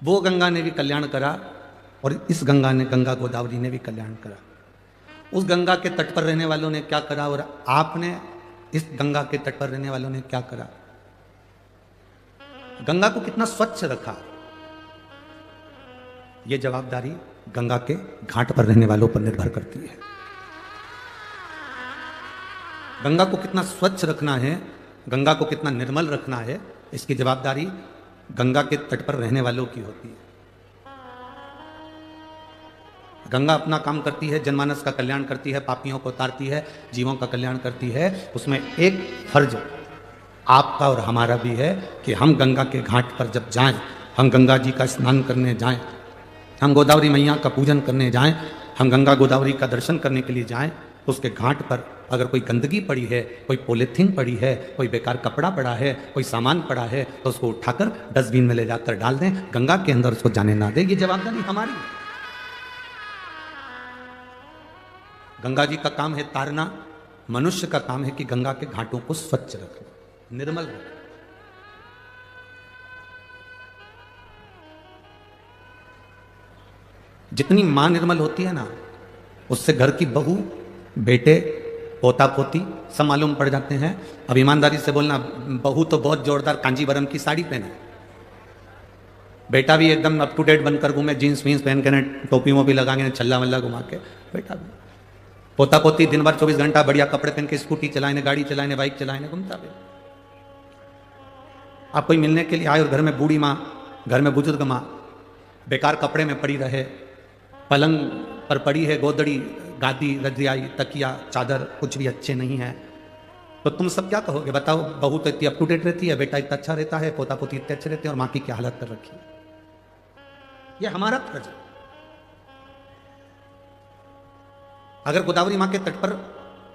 वो गंगा ने भी कल्याण करा और इस गंगा गोदावरी ने भी कल्याण करा। उस गंगा के तट पर रहने वालों ने क्या करा और आपने इस गंगा के तट पर रहने वालों ने क्या करा? गंगा को कितना स्वच्छ रखा? यह जवाबदारी गंगा के घाट पर रहने वालों पर निर्भर करती है। गंगा को कितना स्वच्छ रखना है, गंगा को कितना निर्मल रखना है, इसकी जवाबदारी गंगा के तट पर रहने वालों की होती है। गंगा अपना काम करती है, जनमानस का कल्याण करती है, पापियों को उतारती है, जीवों का कल्याण करती है। उसमें एक फर्ज आपका और हमारा भी है कि हम गंगा के घाट पर जब जाएं, हम गंगा जी का स्नान करने जाएं, हम गोदावरी मैया का पूजन करने जाएं, हम गंगा गोदावरी का दर्शन करने के लिए जाएं, तो उसके घाट पर अगर कोई गंदगी पड़ी है, कोई पॉलीथीन पड़ी है, कोई बेकार कपड़ा पड़ा है, कोई सामान पड़ा है, तो उसको उठाकर डस्टबिन में ले जाकर डाल दें, गंगा के अंदर उसको जाने ना दें। ये जवाबदारी हमारी है। गंगा जी का काम है तारना, मनुष्य का काम है कि गंगा के घाटों को स्वच्छ रखना, निर्मल रखना। जितनी मां निर्मल होती है ना, उससे घर की बहू, बेटे, पोता पोती सब मालूम पड़ जाते हैं। अब ईमानदारी से बोलना, बहू तो बहुत जोरदार कांजीवरम की साड़ी पहने, बेटा भी एकदम अप टू डेट बनकर घूमे, जीन्स वीन्स पहन के, टोपी वोपी लगा के, छल्ला वल्ला घुमा के, बेटा भी। पोता पोती दिन भर 24 घंटा बढ़िया कपड़े पहन के स्कूटी चलाने, गाड़ी चलाने, बाइक चलाने घूमता भी। आप कोई मिलने के लिए आए और घर में बूढ़ी माँ, घर में बुजुर्ग माँ बेकार कपड़े में पड़ी रहे, पलंग पर पड़ी है गोदड़ी, गादी, रजाई, तकिया, चादर कुछ भी अच्छे नहीं है, तो तुम सब क्या कहोगे? बताओ। बहू तो इतनी अप टू डेट रहती है, बेटा इतना अच्छा रहता है, पोता पोती इतने अच्छे रहते हैं, और माँ की क्या हालत कर रखी है। यह हमारा फर्ज है। अगर गोदावरी माँ के तट पर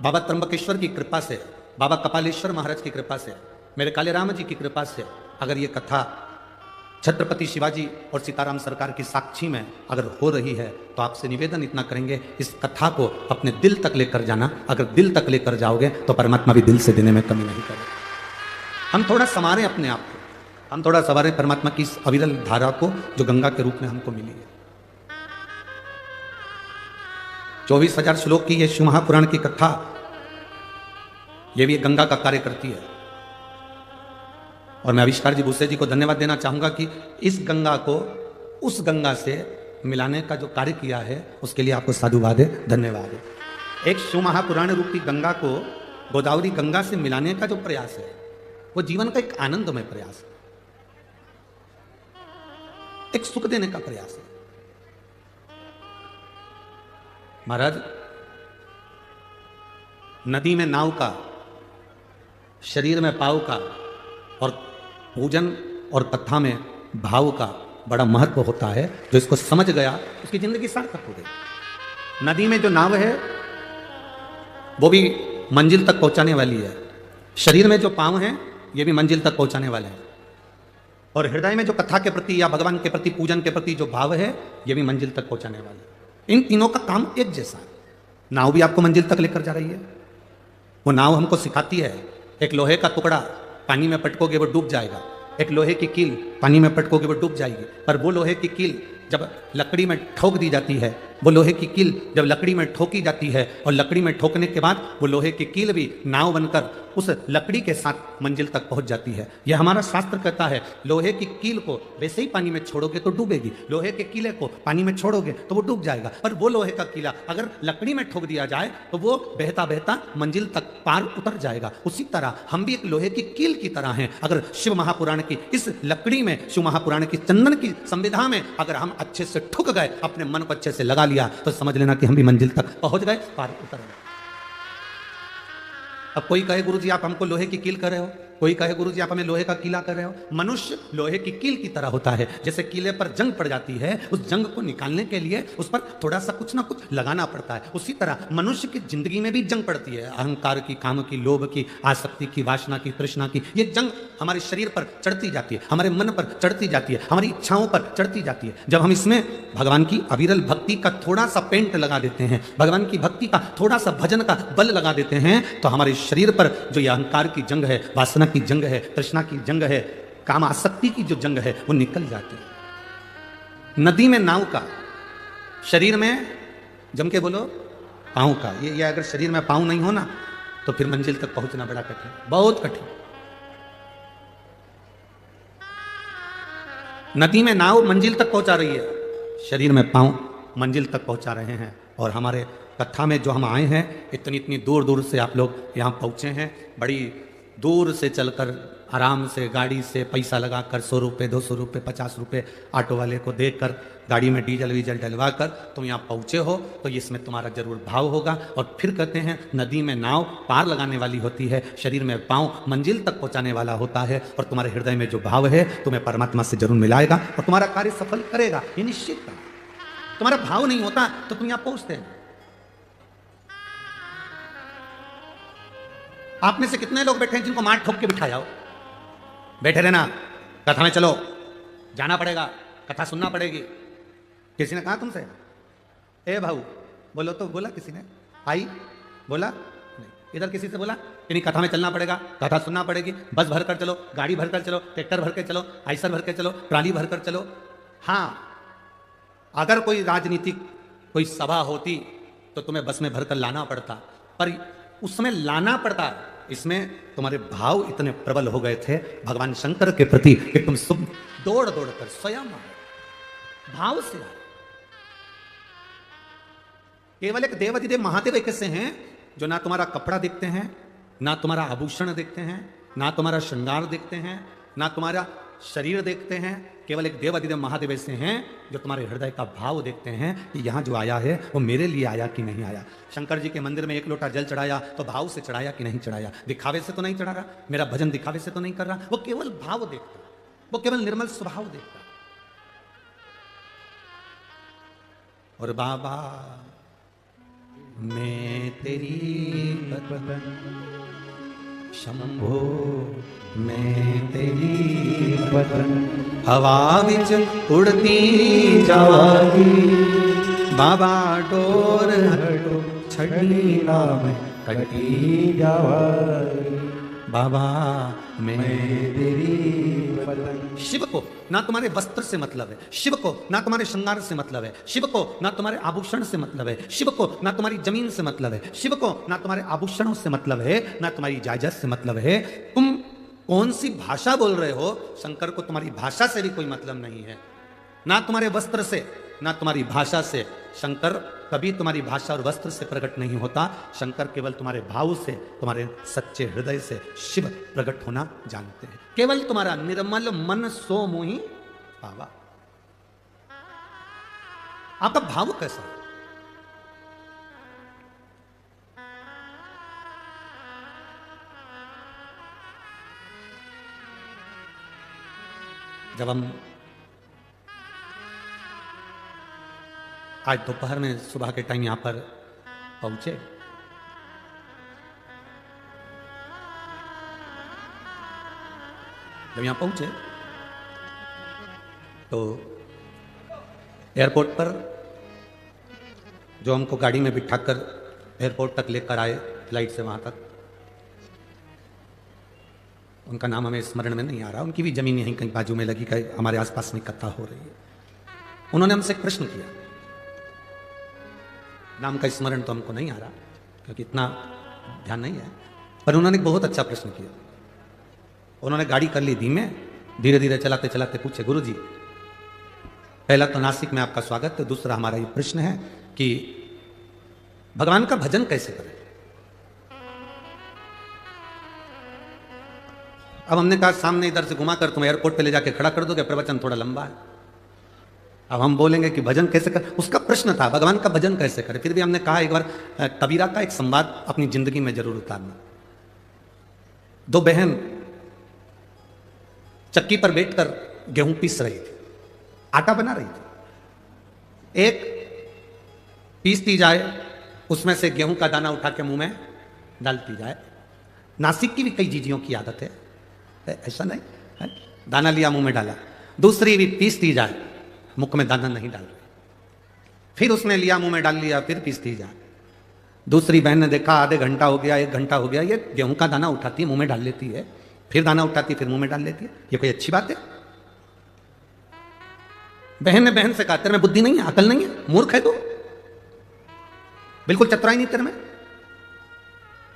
बाबा त्र्यंबकेश्वर की कृपा से, बाबा कपालेश्वर महाराज की कृपा से, मेरे काले राम जी की कृपा से अगर ये कथा छत्रपति शिवाजी और सीताराम सरकार की साक्षी में अगर हो रही है, तो आपसे निवेदन इतना करेंगे, इस कथा को अपने दिल तक लेकर जाना। अगर दिल तक लेकर जाओगे तो परमात्मा भी दिल से देने में कमी नहीं करेगा। हम थोड़ा संवारें अपने आप को, हम थोड़ा संवारें परमात्मा की इस अविरल धारा को जो गंगा के रूप में हमको मिली है। 24,000 श्लोक की ये शिव महापुराण की कथा, ये भी गंगा का कार्य करती है। और मैं आविष्कार जी भूसे जी को धन्यवाद देना चाहूंगा कि इस गंगा को उस गंगा से मिलाने का जो कार्य किया है, उसके लिए आपको साधुवाद है, धन्यवाद है। एक शिव महापुराण रूपी गंगा को गोदावरी गंगा से मिलाने का जो प्रयास है, वो जीवन का एक आनंदमय प्रयास है, एक सुख देने का प्रयास है। महाराज, नदी में नाव का, शरीर में पाव का, और पूजन और कथा में भाव का बड़ा महत्व होता है। जो इसको समझ गया उसकी जिंदगी सार्थक हो गई। नदी में जो नाव है वो भी मंजिल तक पहुंचाने वाली है, शरीर में जो पांव हैं ये भी मंजिल तक पहुंचाने वाले हैं, और हृदय में जो कथा के प्रति या भगवान के प्रति, पूजन के प्रति जो भाव है, ये भी मंजिल तक पहुंचाने वाले हैं। इन तीनों का काम एक जैसा है। नाव भी आपको मंजिल तक लेकर जा रही है। वो नाव हमको सिखाती है, एक लोहे का टुकड़ा पानी में पटकोगे वो डूब जाएगा, एक लोहे की कील पानी में पटकोगे वो डूब जाएगी, पर वो लोहे की कील जब लकड़ी में ठोक दी जाती है, वो लोहे की कील जब लकड़ी में ठोकी जाती है, और लकड़ी में ठोकने के बाद वो लोहे की कील भी नाव बनकर उस लकड़ी के साथ मंजिल तक पहुंच जाती है। यह हमारा शास्त्र कहता है, लोहे की कील को वैसे ही पानी में छोड़ोगे तो डूबेगी, लोहे के कीले को पानी में छोड़ोगे तो वो डूब जाएगा, पर वो लोहे का कीला अगर लकड़ी में ठोक दिया जाए तो वो बहता बहता मंजिल तक पार उतर जाएगा। उसी तरह हम भी एक लोहे की कील की तरह हैं। अगर शिव महापुराण की इस लकड़ी में, शिव महापुराण की चंदन की संविधा में अगर हम अच्छे से ठुक गए, अपने मन को अच्छे से लगा लिया, तो समझ लेना कि हम भी मंजिल तक पहुंच गए, पार उतर गए। अब कोई कहे गुरुजी आप हमको लोहे की कील कर रहे हो, कोई कहे गुरुजी आप हमें लोहे का कीला कर रहे हो। मनुष्य लोहे की कील की तरह होता है। जैसे कीले पर जंग पड़ जाती है, उस जंग को निकालने के लिए उस पर थोड़ा सा कुछ ना कुछ लगाना पड़ता है। उसी तरह मनुष्य की जिंदगी में भी जंग पड़ती है, अहंकार की, काम की, लोभ की, आसक्ति की, वासना की, तृष्णा की। ये जंग हमारे शरीर पर चढ़ती जाती है, हमारे मन पर चढ़ती जाती है, हमारी इच्छाओं पर चढ़ती जाती है। जब हम इसमें भगवान की अविरल भक्ति का थोड़ा सा पेंट लगा देते हैं, भगवान की भक्ति का थोड़ा सा भजन का बल लगा देते हैं, तो हमारे शरीर पर जो ये अहंकार की जंग है, वासना की जंग है, तृष्णा की जंग है, काम आसक्ति की जो जंग है, वो निकल जाती है। नदी में नाव का, शरीर में जम के बोलो पाँव का। ये अगर शरीर में पाँव नहीं हो ना तो फिर मंजिल तक पहुंचना बड़ा कठिन, बहुत कठिन। नदी में नाव मंजिल तक पहुंचा रही है, शरीर में पाँव मंजिल तक पहुंचा रहे हैं। और हमारे कथा में जो हम आए हैं, इतनी इतनी दूर दूर से आप लोग यहाँ पहुँचे हैं, बड़ी दूर से चलकर आराम से गाड़ी से पैसा लगाकर 100 रुपये 200 रुपये 50 रुपये ऑटो वाले को देकर गाड़ी में डीजल वीजल डलवा कर तुम यहाँ पहुँचे हो, तो इसमें तुम्हारा जरूर भाव होगा। और फिर कहते हैं नदी में नाव पार लगाने वाली होती है, शरीर में पाँव मंजिल तक पहुँचाने वाला होता है। और तुम्हारे हृदय में जो भाव है तुम्हें परमात्मा से जरूर मिलाएगा और तुम्हारा कार्य सफल करेगा, ये निश्चित था। तुम्हारा भाव नहीं होता तो तुम यहाँ पहुँचते हैं। आप में से कितने लोग बैठे हैं जिनको मार ठोक के बिठाया हो? बैठे रहना, कथा में चलो, जाना पड़ेगा, कथा सुनना पड़ेगी। किसी ने कहा तुमसे ए भाऊ बोलो? तो बोला किसी ने? आई बोला नहीं। इधर किसी से बोला कि नहीं कथा में चलना पड़ेगा, कथा सुनना पड़ेगी, बस भर कर चलो, गाड़ी भर कर चलो, ट्रैक्टर भर के चलो, आइसर भर के चलो, ट्राली भर कर चलो। हाँ, अगर कोई राजनीतिक कोई सभा होती तो तुम्हें बस में भरकर लाना पड़ता, पर उस समय लाना पड़ता, इसमें तुम्हारे भाव इतने प्रबल हो गए थे भगवान शंकर के प्रति कि तुम सब दौड़ दौड़ कर स्वयं भाव से। केवल एक देवाधिदेव महादेव कैसे हैं जो ना तुम्हारा कपड़ा देखते हैं, ना तुम्हारा आभूषण देखते हैं, ना तुम्हारा श्रृंगार देखते हैं, ना तुम्हारा शरीर देखते हैं। केवल एक देवाधिदेव महादेव ऐसे हैं जो तुम्हारे हृदय का भाव देखते हैं कि यहाँ जो आया है वो मेरे लिए आया कि नहीं आया। शंकर जी के मंदिर में 1 लोटा जल चढ़ाया तो भाव से चढ़ाया कि नहीं चढ़ाया, दिखावे से तो नहीं चढ़ा रहा, मेरा भजन दिखावे से तो नहीं कर रहा, वो केवल भाव देखता, वो केवल निर्मल स्वभाव देखता। और बाबा मैं तेरी शंभो मैं तेरी बदन हवा विच उड़ती जावागी, बाबा डोर हटो छड़ी नाम कटी जावागी, बाबा मैं तेरी बदन। शिव को ना तुम्हारे वस्त्र से मतलब है, शिव को ना तुम्हारे श्रृंगार से मतलब है, शिव को ना तुम्हारे आभूषण से मतलब है, शिव को ना तुम्हारी जमीन से मतलब है, शिव को ना तुम्हारे आभूषणों से मतलब है, ना तुम्हारी जायदाद से मतलब है। तुम कौन सी भाषा बोल रहे हो? शंकर को तुम्हारी भाषा से भी कोई मतलब नहीं है, ना तुम्हारे वस्त्र से ना तुम्हारी भाषा से। शंकर कभी तुम्हारी भाषा और वस्त्र से प्रकट नहीं होता, शंकर केवल तुम्हारे भाव से, तुम्हारे सच्चे हृदय से शिव प्रकट होना जानते हैं। केवल तुम्हारा निर्मल मन सो मोहि पावा। आपका भाव कैसा है? जब हम आज दोपहर में सुबह के टाइम यहां पर पहुंचे, जब यहां पहुंचे तो एयरपोर्ट पर जो हमको गाड़ी में बिठाकर एयरपोर्ट तक लेकर आए, फ्लाइट से वहां तक, उनका नाम हमें स्मरण में नहीं आ रहा, उनकी भी जमीन यहीं कहीं बाजू में लगी, कहीं हमारे आसपास में कथा हो रही है। उन्होंने हमसे एक प्रश्न किया, नाम का स्मरण तो हमको नहीं आ रहा क्योंकि इतना ध्यान नहीं है, पर उन्होंने बहुत अच्छा प्रश्न किया। उन्होंने गाड़ी कर ली धीमे, धीरे धीरे चलाते चलाते पूछे, गुरुजी पहला तो नासिक में आपका स्वागत है, दूसरा हमारा ये प्रश्न है कि भगवान का भजन कैसे करें? अब हमने कहा सामने इधर से घुमा कर तुम एयरपोर्ट पे ले जाके खड़ा कर दोगे, प्रवचन थोड़ा लंबा है, अब हम बोलेंगे कि भजन कैसे कर। उसका प्रश्न था भगवान का भजन कैसे करें। फिर भी हमने कहा एक बार कबीरा का एक संवाद अपनी जिंदगी में जरूर उतारना। 2 बहन चक्की पर बैठकर गेहूं पीस रही थी, आटा बना रही थी। एक पीसती जाए, उसमें से गेहूं का दाना उठा के मुंह में डालती जाए। नासिक की भी कई जीजियों की आदत है, ऐसा नहीं है? दाना लिया मुंह में डाला। दूसरी भी पीसती जाए, मुख में दाना नहीं डाल रही, फिर उसने लिया मुंह में डाल लिया, फिर पीसती जाए। दूसरी बहन ने देखा आधे घंटा हो गया, 1 घंटा हो गया, ये गेहूं का दाना उठाती है मुंह में डाल लेती है, फिर दाना उठाती है फिर मुंह में डाल लेती है, ये कोई अच्छी बात है? बहन ने बहन से कहा तेरे में बुद्धि नहीं है, अकल नहीं है, मूर्ख है तू, बिल्कुल चतुराई नहीं तेरे में।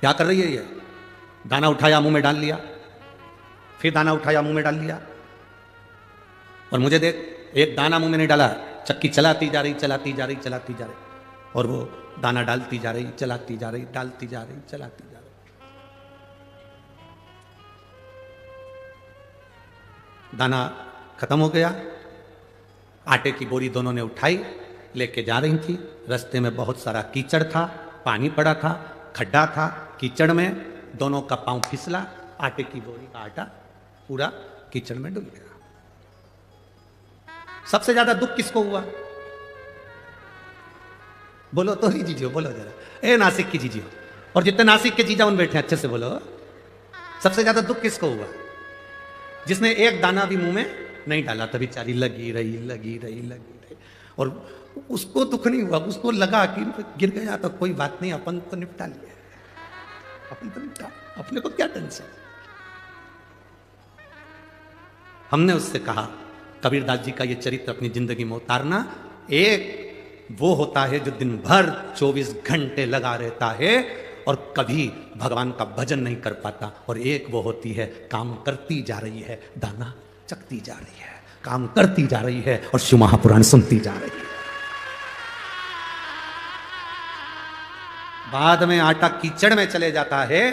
क्या कर रही है ये? दाना उठाया मुंह में डाल लिया, फिर दाना उठाया मुंह में डाल लिया, और मुझे देख एक दाना मुंह में नहीं डाला, चक्की चलाती जा रही, चलाती जा रही, चलाती जा रही, और वो दाना डालती जा रही, चलाती जा रही, डालती जा रही, चलाती जा रही। दाना खत्म हो गया, आटे की बोरी दोनों ने उठाई, लेके जा रही थी। रास्ते में बहुत सारा कीचड़ था, पानी पड़ा था, खड्डा था, कीचड़ में दोनों का पांव फिसला, आटे की बोरी का आटा पूरा कीचड़ में डूब गया। सबसे ज्यादा दुख किसको हुआ? बोलो तो ही जीजियो, बोलो जरा, ए नासिक की जीजियो, और जितने नासिक के जीजा उन बैठे अच्छे से बोलो। सबसे ज्यादा दुख किसको हुआ? जिसने एक दाना भी मुंह में नहीं डाला था, बेचारी लगी रही, लगी रही, लगी रही, और उसको दुख नहीं हुआ, उसको लगा कि गिर गया तो कोई बात नहीं, अपन तो निपटा लिया, अपन तो निपटा, अपने को क्या टेंशन। हमने उससे कहा, कबीरदास जी का ये चरित्र अपनी जिंदगी में उतारना। एक वो होता है जो दिन भर 24 घंटे लगा रहता है और कभी भगवान का भजन नहीं कर पाता, और एक वो होती है काम करती जा रही है, दाना चकती जा रही है, काम करती जा रही है और शिव महापुराण सुनती जा रही है। बाद में आटा कीचड़ में चले जाता है,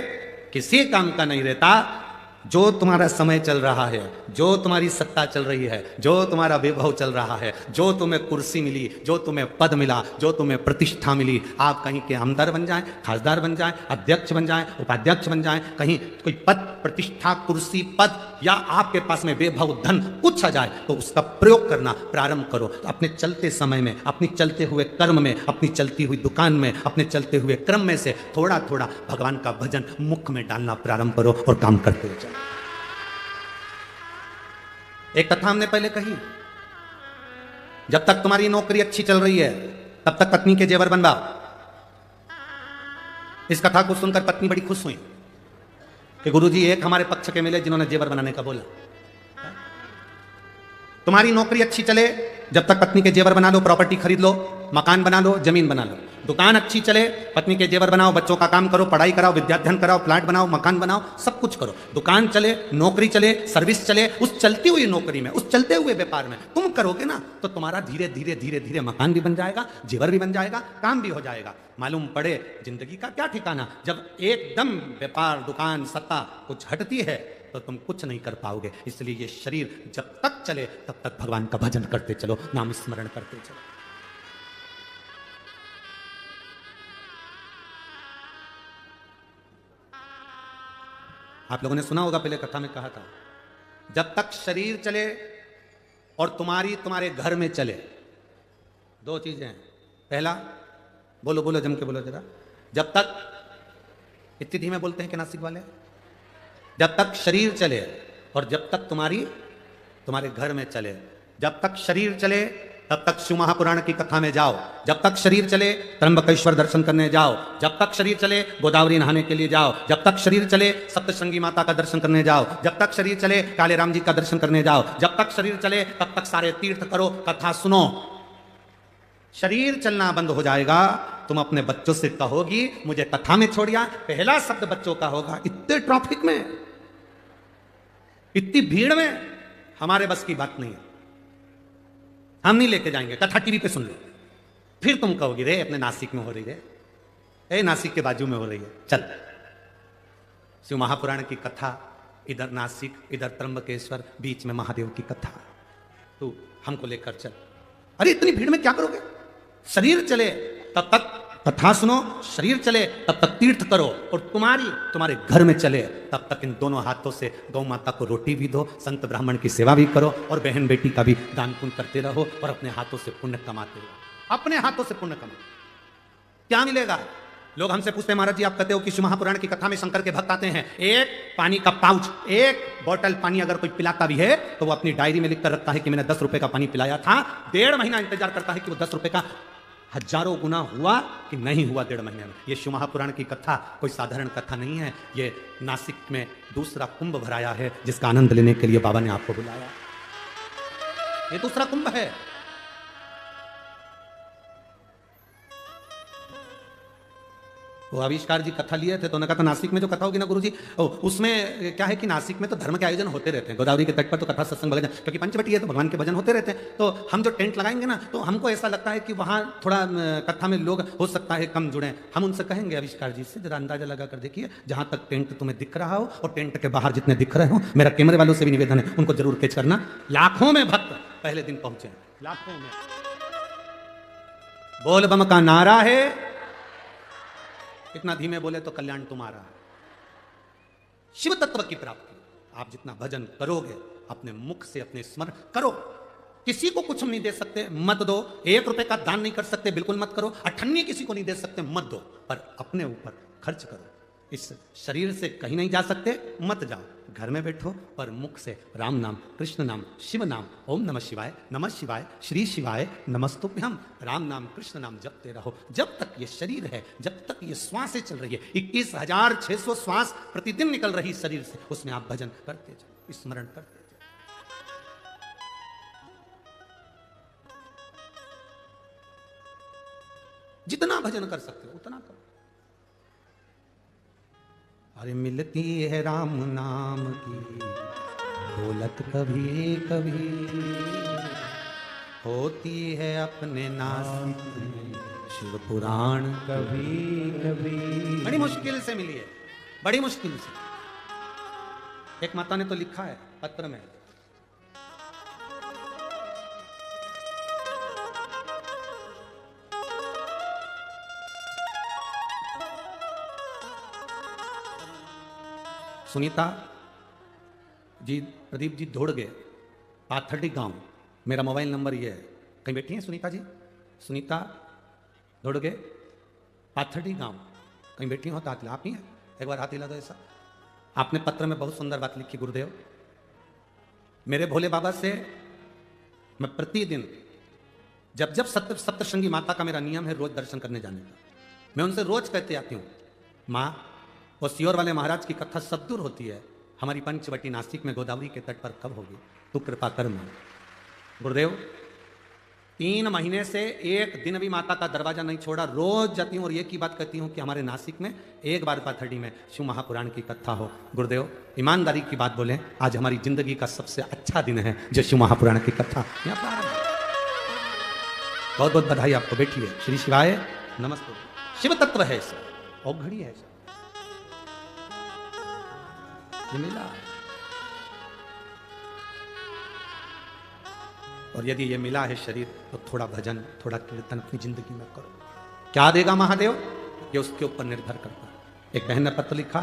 किसी काम का नहीं रहता। जो तुम्हारा समय चल रहा है, जो तुम्हारी सत्ता चल रही है, जो तुम्हारा वैभव चल रहा है, जो तुम्हें कुर्सी मिली, जो तुम्हें पद मिला, जो तुम्हें प्रतिष्ठा मिली, आप कहीं के आमदार बन जाएं, खासदार बन जाएं, अध्यक्ष बन जाएं, उपाध्यक्ष बन जाएं, कहीं कोई पद, प्रतिष्ठा, कुर्सी, पद, या आपके पास में वैभव, धन कुछ आ जाए तो उसका प्रयोग करना प्रारंभ करो। तो अपने चलते समय में, अपनी चलते हुए कर्म में, अपनी चलती हुई दुकान में, अपने चलते हुए क्रम में से थोड़ा थोड़ा भगवान का भजन मुख में डालना प्रारंभ करो और काम करते हुए चलो। एक कथा हमने पहले कही, जब तक तुम्हारी नौकरी अच्छी चल रही है तब तक पत्नी के जेवर बनवाओ। इस कथा को सुनकर पत्नी बड़ी खुश हुई कि गुरुजी एक हमारे पक्ष के मिले जिन्होंने जेवर बनाने का बोला। तुम्हारी नौकरी अच्छी चले जब तक पत्नी के जेवर बना लो, प्रॉपर्टी खरीद लो, मकान बना लो, जमीन बना लो। दुकान अच्छी चले, पत्नी के जेवर बनाओ, बच्चों का काम करो, पढ़ाई कराओ, विद्याध्ययन कराओ, प्लाट बनाओ, मकान बनाओ, सब कुछ करो। दुकान चले, नौकरी चले, सर्विस चले, उस चलती हुई नौकरी में, उस चलते हुए व्यापार में तुम करोगे ना तो तुम्हारा धीरे धीरे धीरे धीरे मकान भी बन जाएगा, जेवर भी बन जाएगा, काम भी हो जाएगा। मालूम पड़े जिंदगी का क्या ठिकाना, जब एकदम व्यापार, दुकान, सत्ता कुछ हटती है तो तुम कुछ नहीं कर पाओगे। इसलिए ये शरीर जब तक चले तब तक भगवान का भजन करते चलो, नाम स्मरण करते चलो। आप लोगों ने सुना होगा, पहले कथा में कहा था, जब तक शरीर चले और तुम्हारे घर में चले, दो चीजें हैं। पहला, बोलो बोलो जम के बोलो जरा, जब तक, इतनी धीमे बोलते हैं कि नासिक वाले, जब तक शरीर चले और जब तक तुम्हारे घर में चले। जब तक शरीर चले तब तक शिव महापुराण की कथा में जाओ, जब तक शरीर चले त्र्यंबकेश्वर दर्शन करने जाओ, जब तक शरीर चले गोदावरी नहाने के लिए जाओ, जब तक शरीर चले सप्तशृंगी माता का दर्शन करने जाओ, जब तक शरीर चले काले राम जी का दर्शन करने जाओ, जब तक शरीर चले तब तक सारे तीर्थ करो, कथा सुनो। शरीर चलना बंद हो जाएगा, तुम अपने बच्चों से कहोगी मुझे कथा में छोड़िया, पहला शब्द बच्चों का होगा। इतने ट्रैफिक में, इतनी भीड़ में हमारे बस की बात नहीं है, हम नहीं लेके जाएंगे, कथा टीवी पे सुन लो। फिर तुम कहोगी रे अपने नासिक में हो रही है, ए नासिक के बाजू में हो रही है, चल शिव महापुराण की कथा, इधर नासिक, इधर त्र्यंबकेश्वर, बीच में महादेव की कथा, तू हमको लेकर चल। अरे इतनी भीड़ में क्या करोगे? शरीर चले तब तक कथा सुनो, शरीर चले तब तक तीर्थ करो, और तुम्हारे घर में चले तब तक इन दोनों हाथों से गौ माता को रोटी भी दो, संत ब्राह्मण की सेवा भी करो, और बहन बेटी का भी दान पुण्य करते रहो, और अपने हाथों से पुण्य कमाते रहो। अपने हाथों से पुण्य कमाओ, क्या मिलेगा? लोग हमसे पूछते हैं महाराज जी आप कहते हो कि शिव महापुराण की कथा में शंकर के भक्त आते हैं, एक पानी का पाउच, एक बोतल पानी अगर कोई पिलाता भी है तो वो अपनी डायरी में लिख कर रखता है कि मैंने 10 रुपए का पानी पिलाया था, 1.5 महीना इंतजार करता है कि वो 10 रुपए का हजारों गुना हुआ कि नहीं हुआ 1.5 महीने में। ये शिव महापुराण की कथा कोई साधारण कथा नहीं है, ये नासिक में दूसरा कुंभ भराया है जिसका आनंद लेने के लिए बाबा ने आपको बुलाया। ये दूसरा कुंभ है, वो आविष्कार जी कथा लिए थे तो उन्होंने कहा था नासिक में जो कथा होगी ना गुरुजी, उसमें क्या है कि नासिक में तो धर्म के आयोजन होते रहते हैं, गोदावरी के तट पर तो कथा सत्संग भजन, क्योंकि पंचवटी है तो भगवान के भजन होते रहते हैं। तो हम जो टेंट लगाएंगे ना तो हमको ऐसा लगता है कि वहाँ थोड़ा कथा में लोग हो सकता है कम जुड़े। हम उनसे कहेंगे आविष्कार जी से जरा अंदाजा लगा कर देखिए, जहाँ तक टेंट तुम्हें दिख रहा हो और टेंट के बाहर जितने दिख रहे हो, मेरा कैमरे वालों से भी निवेदन है उनको जरूर कैच करना। लाखों में भक्त पहले दिन पहुंचे, लाखों में। बोल बम का नारा है, इतना धीमे बोले तो कल्याण तुम्हारा है। शिव तत्व की प्राप्ति, आप जितना भजन करोगे अपने मुख से अपने स्मरण करो। किसी को कुछ हम नहीं दे सकते, मत दो। 1 रुपए का दान नहीं कर सकते, बिल्कुल मत करो। अठन्नी किसी को नहीं दे सकते, मत दो। पर अपने ऊपर खर्च करो। इस शरीर से कहीं नहीं जा सकते, मत जाओ। घर में बैठो पर मुख से राम नाम, कृष्ण नाम, शिव नाम, ओम नमः शिवाय, नमः शिवाय, श्री शिवाय नमस्तुभ्यम, राम नाम कृष्ण नाम जपते रहो। जब तक ये शरीर है, जब तक ये श्वासें चल रही है, 21,600 श्वास प्रतिदिन निकल रही शरीर से, उसमें आप भजन करते जाओ, स्मरण करते जाओ। जितना भजन कर सकते हो उतना करो। अरे मिलती है राम नाम की दौलत कभी कभी, होती है अपने नाम में शिव पुराण कभी कभी। बड़ी मुश्किल से मिली है, बड़ी मुश्किल से। एक माता ने तो लिखा है पत्र में, सुनीता जी, प्रदीप जी दौड़ गए पाथर्डी गांव, मेरा मोबाइल नंबर ये है। कहीं बैठी हैं सुनीता जी? सुनीता दौड़ गए पाथर्डी गांव, कहीं बैठी हो तो हाथ हिला। आप ही हैं? एक बार हाथ हिला दो ऐसा। आपने पत्र में बहुत सुंदर बात लिखी, गुरुदेव मेरे भोले बाबा से मैं प्रतिदिन जब जब सप्तशृंगी माता का मेरा नियम है रोज दर्शन करने जाने का, मैं उनसे रोज कहते आती हूँ, माँ वो सियोर वाले महाराज की कथा सब दूर होती है, हमारी पंचवटी नासिक में गोदावरी के तट पर कब होगी? तू कृपा कर मां। गुरुदेव 3 महीने से एक दिन भी माता का दरवाजा नहीं छोड़ा, रोज जाती हूँ और एक ही बात कहती हूँ कि हमारे नासिक में एक बार पाथर्डी में शिव महापुराण की कथा हो। गुरुदेव ईमानदारी की बात बोलें, आज हमारी जिंदगी का सबसे अच्छा दिन है जो शिव महापुराण की कथा यहाँ पर। बहुत बहुत बधाई आपको। बैठिए। श्री शिवाय नमस्ते। शिव तत्व है सर, औघड़ी है सर, मिला। और यदि ये मिला है शरीर तो थोड़ा भजन, थोड़ा कीर्तन अपनी जिंदगी में करो। क्या देगा महादेव, ये उसके ऊपर निर्भर करता है। एक बहन ने पत्र लिखा,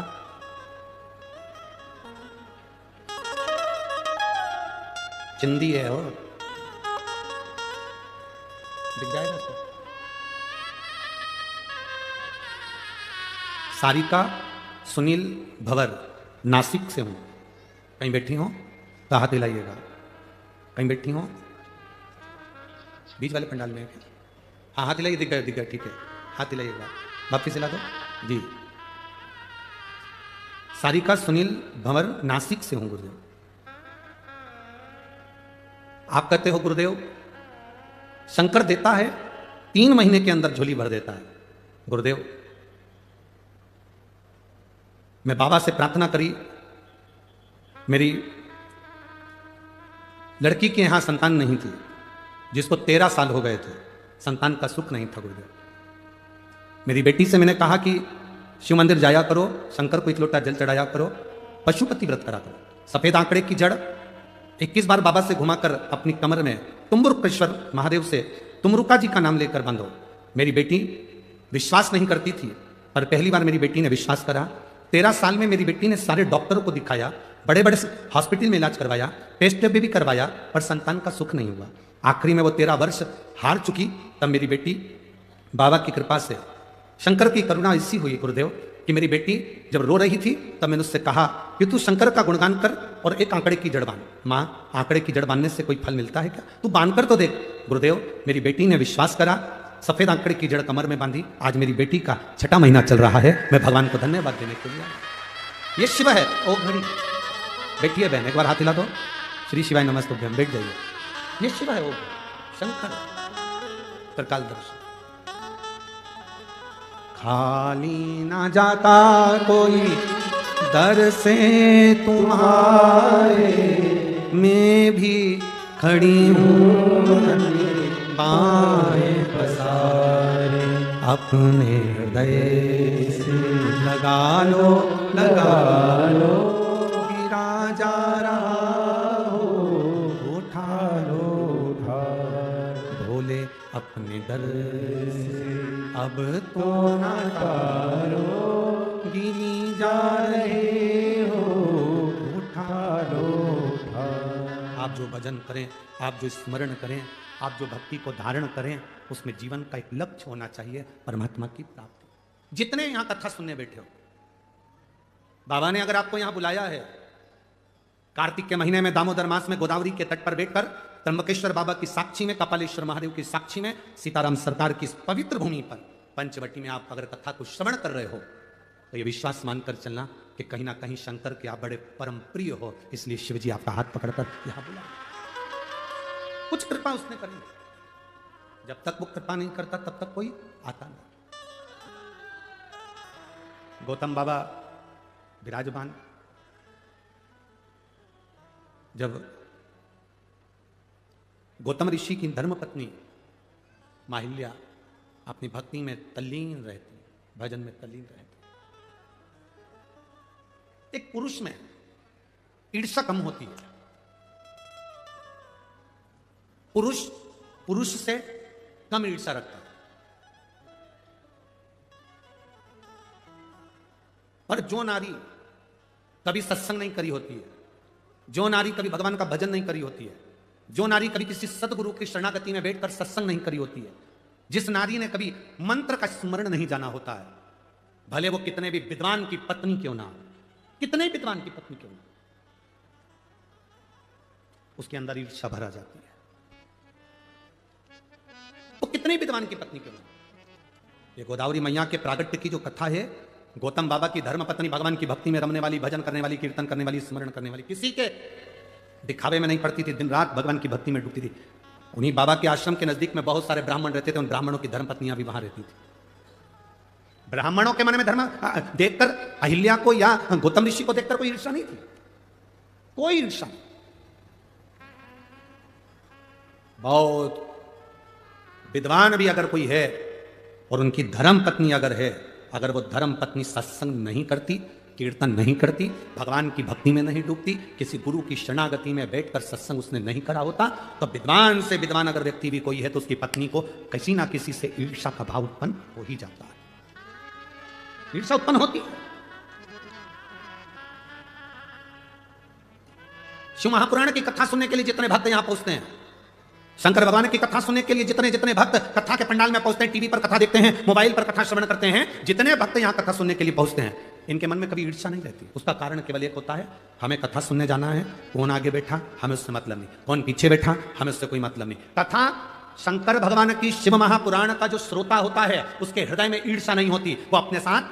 चिंदी है और दिख जाएगा सर। सारिका सुनील भवर, नासिक से हूं। कहीं बैठी हो तो हाथ हिलाइएगा। कहीं बैठी हो बीच वाले पंडाल में, हाँ हाथ हिलाइए। दिख गया ठीक है, हाथ हिलाइएगा। वापिस हिला दो जी। सारिका सुनील भंवर, नासिक से हूं गुरुदेव। आप कहते हो गुरुदेव शंकर देता है 3 महीने के अंदर झोली भर देता है। गुरुदेव मैं बाबा से प्रार्थना करी, मेरी लड़की के यहां संतान नहीं थी, जिसको 13 साल हो गए थे, संतान का सुख नहीं था गुरुदेव। मेरी बेटी से मैंने कहा कि शिव मंदिर जाया करो, शंकर को 1 लोटा जल चढ़ाया करो, पशुपति व्रत करा करो। सफेद आंकड़े की जड़ 21 बार बाबा से घुमाकर अपनी कमर में तुम्बुरुकेश्वर महादेव से तुमरुका जी का नाम लेकर बांधो। मेरी बेटी विश्वास नहीं करती थी, पर पहली बार मेरी बेटी ने विश्वास करा। 13 साल में मेरी बेटी ने सारे डॉक्टरों को दिखाया, बड़े बड़े हॉस्पिटल में इलाज करवाया, टेस्ट भी करवाया, पर संतान का सुख नहीं हुआ। आखिरी में वो 13 वर्ष हार चुकी। तब मेरी बेटी बाबा की कृपा से, शंकर की करुणा ऐसी हुई गुरुदेव कि मेरी बेटी जब रो रही थी तब मैंने उससे कहा कि तू शंकर का गुणगान कर और एक आंकड़े की जड़ बांध। माँ आंकड़े की जड़ बांधने से कोई फल मिलता है क्या? तू बांध कर तो देख। गुरुदेव मेरी बेटी ने विश्वास करा, सफेद आंकड़े की जड़ कमर में बांधी। आज मेरी बेटी का 6ठा महीना चल रहा है। मैं भगवान को धन्यवाद देने के लिए, ये शिव है। ओ घड़ी बैठिए बहन, एक बार हाथ हिला दो। श्री शिवाय नमस्ते, बैठ जाइए। ये शिव है, वो शंकर, त्रिकाल दर्शन। खाली ना जाता कोई दर से तुम्हारे, मैं भी खड़ी हूँ बाएं पसारे, अपने हृदय से लगा लो गिरा जा रहा हो, उठा लो भोले अपने दर से अब तो ना तारो, गिरी जा रहे हो, उठा लो। आप जो भजन करें, आप जो स्मरण करें, आप जो भक्ति को धारण करें, उसमें जीवन का एक लक्ष्य होना चाहिए, परमात्मा की प्राप्ति। जितने यहां कथा सुनने बैठे हो, बाबा ने अगर आपको यहां बुलाया है, कार्तिक के महीने में दामोदर मास में गोदावरी के तट पर बैठकर त्र्यंबकेश्वर बाबा की साक्षी में, कपालेश्वर महादेव की साक्षी में, सीताराम सरकार की पवित्र भूमि पर पंचवटी में आप अगर कथा को श्रवण कर रहे हो, तो ये विश्वास मानकर चलना कि कहीं ना कहीं शंकर के आप बड़े परम प्रिय हो, इसलिए शिव जी आपका हाथ पकड़कर यहां बुला। कुछ कृपा उसने करी, जब तक वो कृपा नहीं करता तब तक कोई आता नहीं। गौतम बाबा विराजमान, जब गौतम ऋषि की धर्मपत्नी माहिल्या अपनी भक्ति में तल्लीन रहती, भजन में तल्लीन रहती, एक पुरुष में ईर्ष्या कम होती है। पुरुष से कम ईर्ष्या रखता है, पर जो नारी कभी सत्संग नहीं करी होती है, जो नारी कभी भगवान का भजन नहीं करी होती है, जो नारी कभी किसी सदगुरु की शरणागति में बैठकर सत्संग नहीं करी होती है, जिस नारी ने कभी मंत्र का स्मरण नहीं जाना होता है, भले वो कितने भी विद्वान की पत्नी क्यों ना, कितने विद्वान की पत्नी क्यों ना, उसके अंदर ईर्ष्या भरा जाती है। वो कितने विद्वान की पत्नी क्यों ना। ये गोदावरी मैया के प्रागट्य की जो कथा है, गौतम बाबा की धर्मपत्नी भगवान की भक्ति में रमने वाली, भजन करने वाली, कीर्तन करने वाली, स्मरण करने वाली, किसी के दिखावे में नहीं पड़ती थी, दिन रात भगवान की भक्ति में डूबती थी। उन्हीं बाबा के आश्रम के नजदीक में बहुत सारे ब्राह्मण रहते थे, उन ब्राह्मणों की धर्मपत्नियां भी वहां रहती थी। ब्राह्मणों के मन में धर्म देखकर अहिल्या को या गौतम ऋषि को देखकर कोई ईर्ष्या नहीं थी, कोई ईर्ष्या नहीं। बहुत विद्वान भी अगर कोई है और उनकी धर्म पत्नी अगर है, अगर वो धर्म पत्नी सत्संग नहीं करती, कीर्तन नहीं करती, भगवान की भक्ति में नहीं डूबती, किसी गुरु की शरणागति में बैठकर सत्संग उसने नहीं करा होता, तो विद्वान से विद्वान अगर व्यक्ति भी कोई है तो उसकी पत्नी को किसी ना किसी से ईर्ष्या का भाव उत्पन्न हो ही जाता है, ईर्ष्या उत्पन्न होती है। शिव महापुराण की कथा सुनने के लिए जितने भक्त यहां पहुंचते हैं, शंकर भगवान की कथा सुनने के लिए जितने भक्त कथा के पंडाल में पहुंचते हैं, टीवी पर कथा देखते हैं, मोबाइल पर कथा श्रवण करते हैं, जितने भक्त यहां कथा सुनने के लिए पहुंचते हैं, इनके मन में कभी ईर्ष्या नहीं रहती। उसका कारण केवल एक होता है, हमें कथा सुनने जाना है, कौन आगे बैठा हमें उससे मतलब नहीं, कौन पीछे बैठा हमें उससे कोई मतलब नहीं। कथा शंकर भगवान की शिव महापुराण का जो श्रोता होता है, उसके हृदय में ईर्ष्या नहीं होती। वो अपने साथ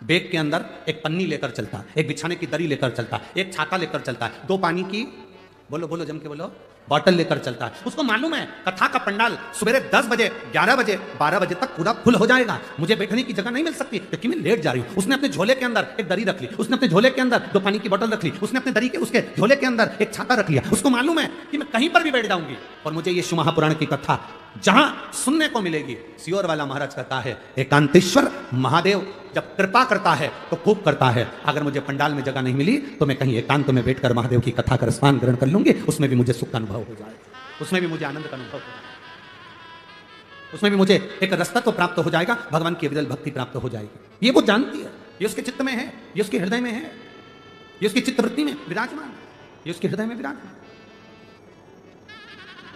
बैग के अंदर एक पन्नी लेकर चलता, एक बिछाने की दरी लेकर चलता, एक छाता लेकर चलता है, 2 पानी की बोलो जम के बोलो बॉटल लेकर चलता है। उसको मालूम है कथा का पंडाल सुबह 10 बजे, 11 बजे, 12 बजे तक पूरा फुल हो जाएगा, मुझे बैठने की जगह नहीं मिल सकती क्योंकि मैं लेट जा रही हूं। उसने अपने झोले के अंदर एक दरी रख ली, उसने अपने झोले के अंदर 2 पानी की बोतल रख ली, उसने अपने दरी के उसके झोले के अंदर एक छाता रख लिया। उसको मालूम है कि मैं कहीं पर भी बैठ जाऊंगी और मुझे ये शिव महापुराण की कथा जहां सुनने को मिलेगी। सियोर वाला महाराज कहता है, एकांतेश्वर महादेव जब कृपा करता है तो खूब करता है, अगर मुझे पंडाल में जगह नहीं मिली तो मैं कहीं एकांत में बैठकर महादेव की कथा का रसपान ग्रहण कर लूंगी, उसमें भी मुझे सुख का अनुभव हो जाएगा, उसमें भी मुझे आनंद का अनुभव हो जाएगा, उसमें भी मुझे एक रस्ता तो प्राप्त हो जाएगा, भगवान की विरल भक्ति प्राप्त हो जाएगी। ये वो जानती है, ये उसके चित्त में है, ये उसके हृदय में है, ये उसकी चित्तवृत्ति में विराजमान है, ये उसके हृदय में विराजमान,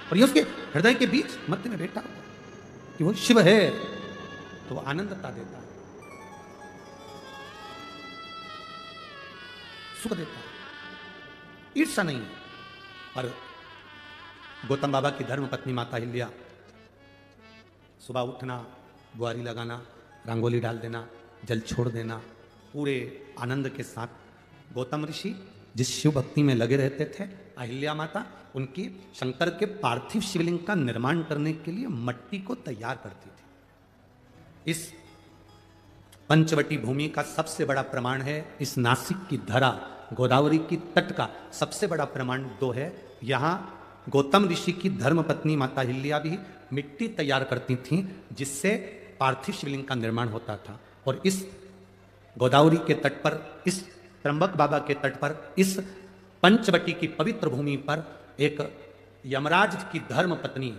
और ये उसके हृदय के बीच मध्य में बैठा हुआ कि वो शिव है, तो वो आनंदता देता है, सुख देता है, ईर्ष्या नहीं है। और गौतम बाबा की धर्म पत्नी माता अहिल्या, सुबह उठना, बुआरी लगाना, रंगोली डाल देना, जल छोड़ देना, पूरे आनंद के साथ गौतम ऋषि जिस शिव भक्ति में लगे रहते थे, अहिल्या माता उनकी शंकर के पार्थिव शिवलिंग का निर्माण करने के लिए मट्टी को तैयार करती थी। इस पंचवटी भूमि का सबसे बड़ा प्रमाण है इस नासिक की धरा, गोदावरी की तट का सबसे बड़ा प्रमाण दो है। यहाँ गौतम ऋषि की धर्मपत्नी माता हिल्या भी मिट्टी तैयार करती थीं जिससे पार्थिव शिवलिंग का निर्माण होता था। और इस गोदावरी के तट पर, इस त्र्यंबक बाबा के तट पर, इस पंचवटी की पवित्र भूमि पर एक यमराज की धर्मपत्नी,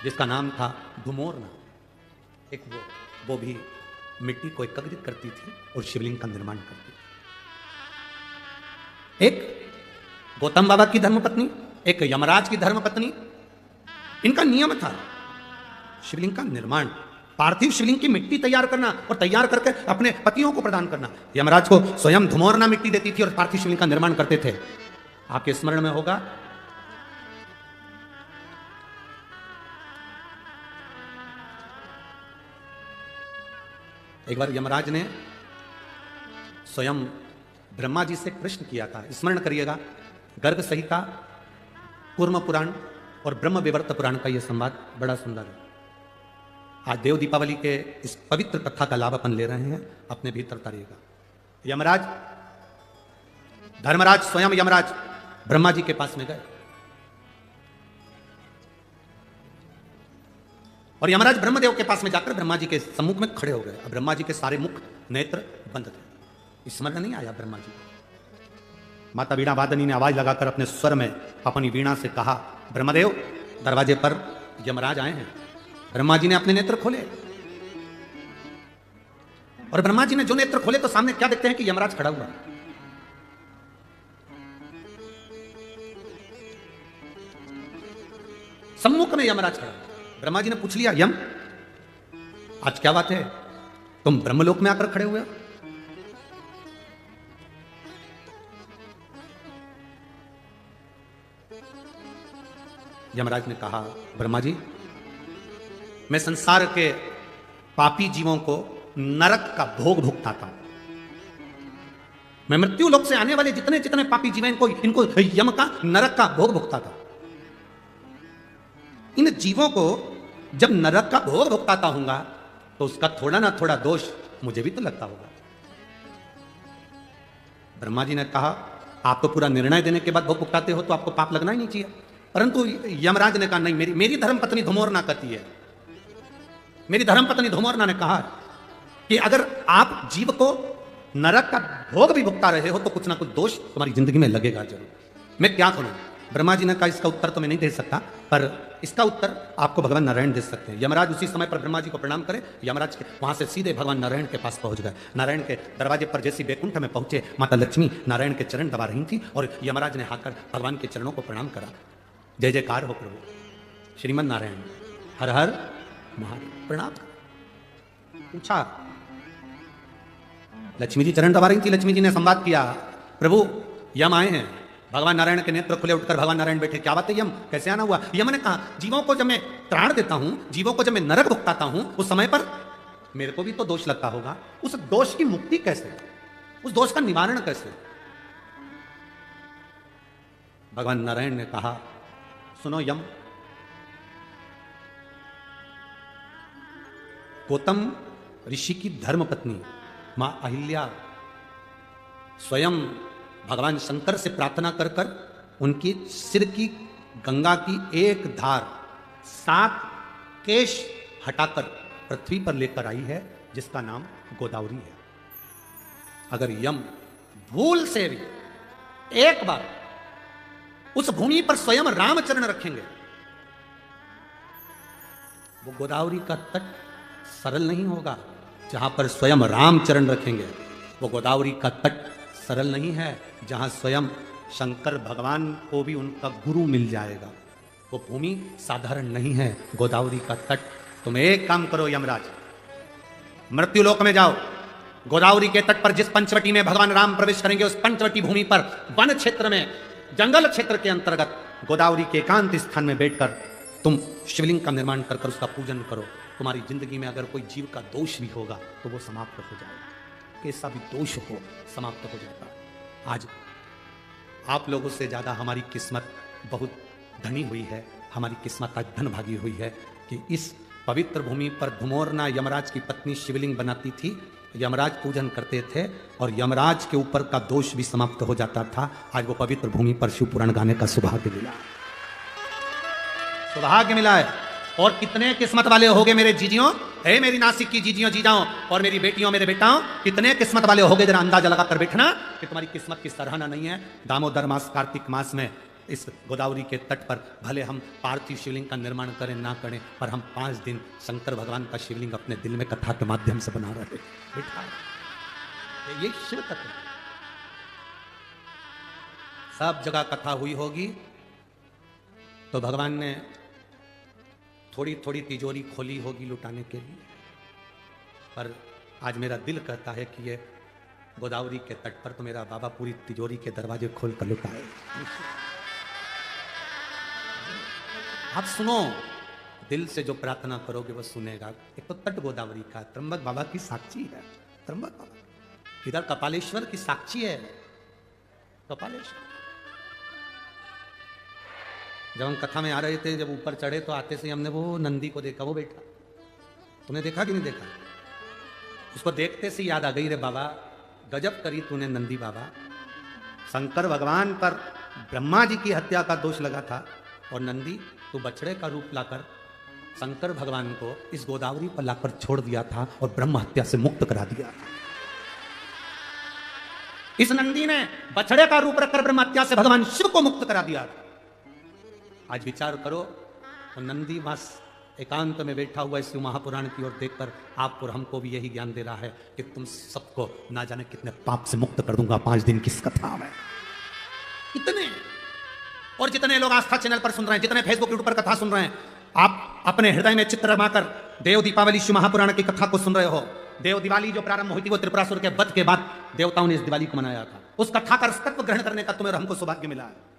जिसका नाम था धुमोरना, एक वो भी मिट्टी को एकत्रित करती थी और शिवलिंग का निर्माण करती थी। एक गौतम बाबा की धर्मपत्नी, एक यमराज की धर्मपत्नी, इनका नियम था शिवलिंग का निर्माण, पार्थिव शिवलिंग की मिट्टी तैयार करना और तैयार करके अपने पतियों को प्रदान करना। यमराज को स्वयं धुमोरना मिट्टी देती थी और पार्थिव शिवलिंग का निर्माण करते थे। आपके स्मरण में होगा एक बार यमराज ने स्वयं ब्रह्मा जी से प्रश्न किया था, स्मरण करिएगा, गर्ग संहिता, कूर्म पुराण और ब्रह्म विवर्त पुराण का यह संवाद बड़ा सुंदर है। आज देव दीपावली के इस पवित्र कथा का लाभ अपन ले रहे हैं, अपने भीतर उतारिएगा। यमराज, धर्मराज स्वयं यमराज ब्रह्मा जी के पास में गए और यमराज ब्रह्मदेव के पास में जाकर ब्रह्मा जी के सम्मुख में खड़े हो गए। अब ब्रह्मा जी के सारे मुख नेत्र बंद थे, स्मरण नहीं आया ब्रह्मा जी। माता वीणा वादनी ने आवाज लगाकर अपने स्वर में अपनी वीणा से कहा, ब्रह्मदेव, दरवाजे पर यमराज आए हैं। ब्रह्मा जी ने अपने नेत्र खोले और ब्रह्मा जी ने जो नेत्र खोले तो सामने क्या देखते हैं कि यमराज खड़ा हुआ। सम्मुख में यमराज खड़ा। ब्रह्मा जी ने पूछ लिया, यम, आज क्या बात है, तुम ब्रह्मलोक में आकर खड़े हुए हो? यमराज ने कहा, ब्रह्मा जी, मैं संसार के पापी जीवों को नरक का भोग भुगताता हूं। मैं मृत्यु लोक से आने वाले जितने जितने पापी जीव हैं इनको यम का, नरक का भोग भुगताता। इन जीवों को जब नरक का भोग भुगताता हूंगा तो उसका थोड़ा ना थोड़ा दोष मुझे भी तो लगता होगा। ब्रह्मा जी ने कहा, आप तो पूरा निर्णय देने के बाद भोग भुगताते हो तो आपको पाप लगना ही नहीं चाहिए। परंतु यमराज ने कहा, नहीं, मेरी धर्मपत्नी धुमोरना कहती है, मेरी धर्मपत्नी धुमोरना ने कहा कि अगर आप जीव को नरक का भोग भी भुगता रहे हो तो कुछ ना कुछ दोष तुम्हारी जिंदगी में लगेगा जरूर। मैं क्या करूं? ब्रह्मा जी ने कहा, इसका उत्तर तो मैं नहीं दे सकता, पर इसका उत्तर आपको भगवान नारायण दे सकते हैं। यमराज उसी समय पर ब्रह्मा जी को प्रणाम करे, यमराज के वहां से सीधे भगवान नारायण के पास पहुंच गए। नारायण के दरवाजे पर जैसी बैकुंठ में पहुंचे, माता लक्ष्मी नारायण के चरण दबा रही थी और यमराज ने आकर भगवान के चरणों को प्रणाम करा। जय जयकार हो प्रभु, श्रीमन नारायण, हर हर महादेव, प्रणाम। पूछा, लक्ष्मी जी चरण दबा रही थी, लक्ष्मी जी ने संवाद किया, प्रभु यम आए हैं। भगवान नारायण के नेत्र खुले, उठकर भगवान नारायण बैठे, क्या बात है यम, कैसे आना हुआ? यम ने कहा, जीवों को जब मैं त्राण देता हूं, जीवों को जब मैं नरक भुगताता हूं, उस समय पर मेरे को भी तो दोष लगता होगा। उस दोष की मुक्ति कैसे, उस दोष का निवारण कैसे? भगवान नारायण ने कहा, सुनो यम, गौतम ऋषि की धर्मपत्नी मां अहिल्या स्वयं भगवान शंकर से प्रार्थना कर कर उनकी सिर की गंगा की एक धार 7 केश हटाकर पृथ्वी पर लेकर आई है, जिसका नाम गोदावरी है। अगर यम भूल से भी एक बार उस भूमि पर स्वयं रामचरण रखेंगे, वो गोदावरी का तट सरल नहीं होगा। जहां पर स्वयं रामचरण रखेंगे, वो गोदावरी का तट सरल नहीं है, जहां स्वयं शंकर भगवान को भी उनका गुरु मिल जाएगा। वो भूमि साधारण नहीं है, गोदावरी का तट। तुम एक काम करो यमराज, मृत्युलोक में जाओ, गोदावरी के तट पर जिस पंचवटी में भगवान राम प्रवेश करेंगे, उस पंचवटी भूमि पर वन क्षेत्र में, जंगल क्षेत्र के अंतर्गत गोदावरी के एकांत स्थान में बैठकर तुम शिवलिंग का निर्माण कर कर उसका पूजन करो। तुम्हारी जिंदगी में अगर कोई जीव का दोष भी होगा तो वो समाप्त हो जाएगा, कैसा भी दोष हो समाप्त हो जाता है। आज आप लोगों से ज्यादा हमारी किस्मत बहुत धनी हुई है। हमारी किस्मत आज धन भागी हुई है कि इस पवित्र भूमि पर धुमोरना यमराज की पत्नी शिवलिंग बनाती थी, यमराज पूजन करते थे और यमराज के ऊपर का दोष भी समाप्त हो जाता था। आज वो पवित्र भूमि पर शिव पुराण गाने का सौभाग्य मिला, सौभाग्य मिला है। और कितने किस्मत वाले होगे मेरे जीजियों, हे मेरी नासिक की जीजियों जीजाओं और मेरी बेटियों मेरे बेटाओं, कितने किस्मत वाले होगे, जरा अंदाजा लगा कर बैठना कि तुम्हारी किस्मत की सराहना नहीं है। दामोदर मास कार्तिक मास में इस गोदावरी के तट पर भले हम पार्थिव शिवलिंग का निर्माण करें ना करें, पर हम 5 दिन शंकर भगवान का शिवलिंग अपने दिल में कथा के माध्यम से बना रहे बैठा। ये शिव तत्व, सब जगह कथा हुई होगी तो भगवान ने थोड़ी थोड़ी तिजोरी खोली होगी लुटाने के लिए, पर आज मेरा दिल कहता है कि ये गोदावरी के तट पर तो मेरा बाबा पूरी तिजोरी के दरवाजे खोल कर लुटाए। आप सुनो, दिल से जो प्रार्थना करोगे वो सुनेगा। एक तो तट गोदावरी का, त्र्यंबक बाबा की साक्षी है, त्र्यंबक बाबा इधर कपालेश्वर की साक्षी है, कपालेश्वर। जब हम कथा में आ रहे थे, जब ऊपर चढ़े तो आते से हमने वो नंदी को देखा, वो बैठा, तुमने देखा कि नहीं देखा? उसको देखते से याद आ गई, रे बाबा गजब करी तूने नंदी बाबा। शंकर भगवान पर ब्रह्मा जी की हत्या का दोष लगा था और नंदी तू बछड़े का रूप लाकर शंकर भगवान को इस गोदावरी पर लाकर छोड़ दिया था और ब्रह्म हत्या से मुक्त करा दिया था। इस नंदी ने बछड़े का रूप रखकर ब्रह्म हत्या से भगवान शिव को मुक्त करा दिया था। आज विचार करो तो नंदी बस एकांत में बैठा हुआ इस महापुराण की ओर देखकर आपको और हमको भी यही ज्ञान दे रहा है कि तुम सबको ना जाने कितने पाप से मुक्त कर दूंगा 5 दिन की इस कथा में। इतने, और जितने लोग आस्था चैनल पर सुन रहे हैं, जितने फेसबुक यूट्यूब पर कथा सुन रहे हैं, आप अपने हृदय में चित्र रमाकर देव दीपावली शिव महापुराण की कथा को सुन रहे हो। देव दिवाली जो प्रारंभ हुई थी वो त्रिपुरासुर के वध के बाद देवताओं ने इस दिवाली को मनाया था। उस कथा का तत्व ग्रहण करने का तुम्हें और हमको सौभाग्य मिला है।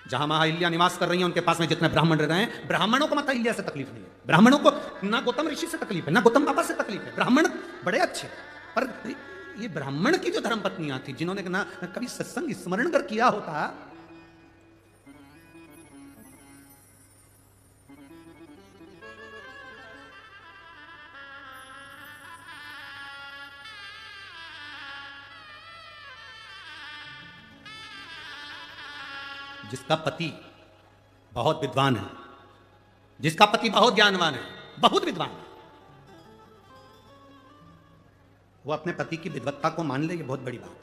जहां महाअहिल्या निवास कर रही हैं, उनके पास में जितने ब्राह्मण रह रहे हैं, ब्राह्मणों को माता अहिल्या से तकलीफ नहीं है। ब्राह्मणों को ना गौतम ऋषि से तकलीफ है, ना गौतम बाबा से तकलीफ है। ब्राह्मण बड़े अच्छे, पर ये ब्राह्मण की जो धर्म पत्नियां थी, जिन्होंने ना कभी सत्संग स्मरण कर किया होता, जिसका पति बहुत विद्वान है, जिसका पति बहुत ज्ञानवान है, बहुत विद्वान है, वो अपने पति की विद्वत्ता को मान ले, ये बहुत बड़ी बात है।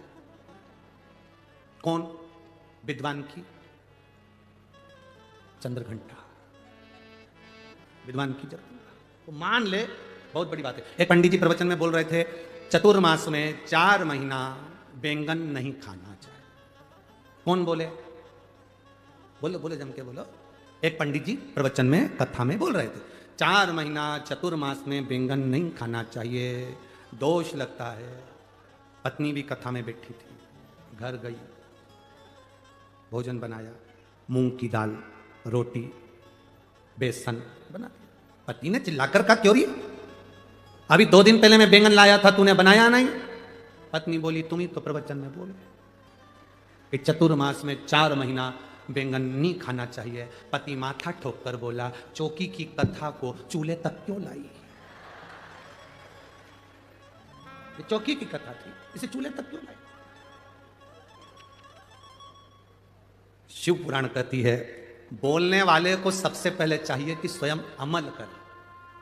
कौन विद्वान की? चंद्रघंटा विद्वान की चंद्रघंटा, तो मान ले, बहुत बड़ी बात है। एक पंडित जी प्रवचन में बोल रहे थे, चतुर्मास में 4 महीना बैंगन नहीं खाना चाहिए। कौन बोले? बोलो बोलो, जम के बोलो। एक पंडित जी प्रवचन में कथा में बोल रहे थे, 4 महीना चतुर्मास में बैंगन नहीं खाना चाहिए, दोष लगता है। पत्नी भी कथा में बैठी थी, घर गई, भोजन बनाया, मूंग की दाल, रोटी, बेसन बना दिया। पति ने चिल्लाकर कहा, क्यों रही, अभी 2 दिन पहले मैं बैंगन लाया था, तूने बनाया नहीं। पत्नी बोली, तुम ही तो प्रवचन में बोले कि चतुर्मास में 4 महीना बैंगन नहीं खाना चाहिए। पति माथा ठोक कर बोला, चौकी की कथा को चूल्हे तक क्यों लाई? ये चौकी की कथा थी, इसे चूल्हे तक क्यों लाई? शिव पुराण कहती है, बोलने वाले को सबसे पहले चाहिए कि स्वयं अमल करे,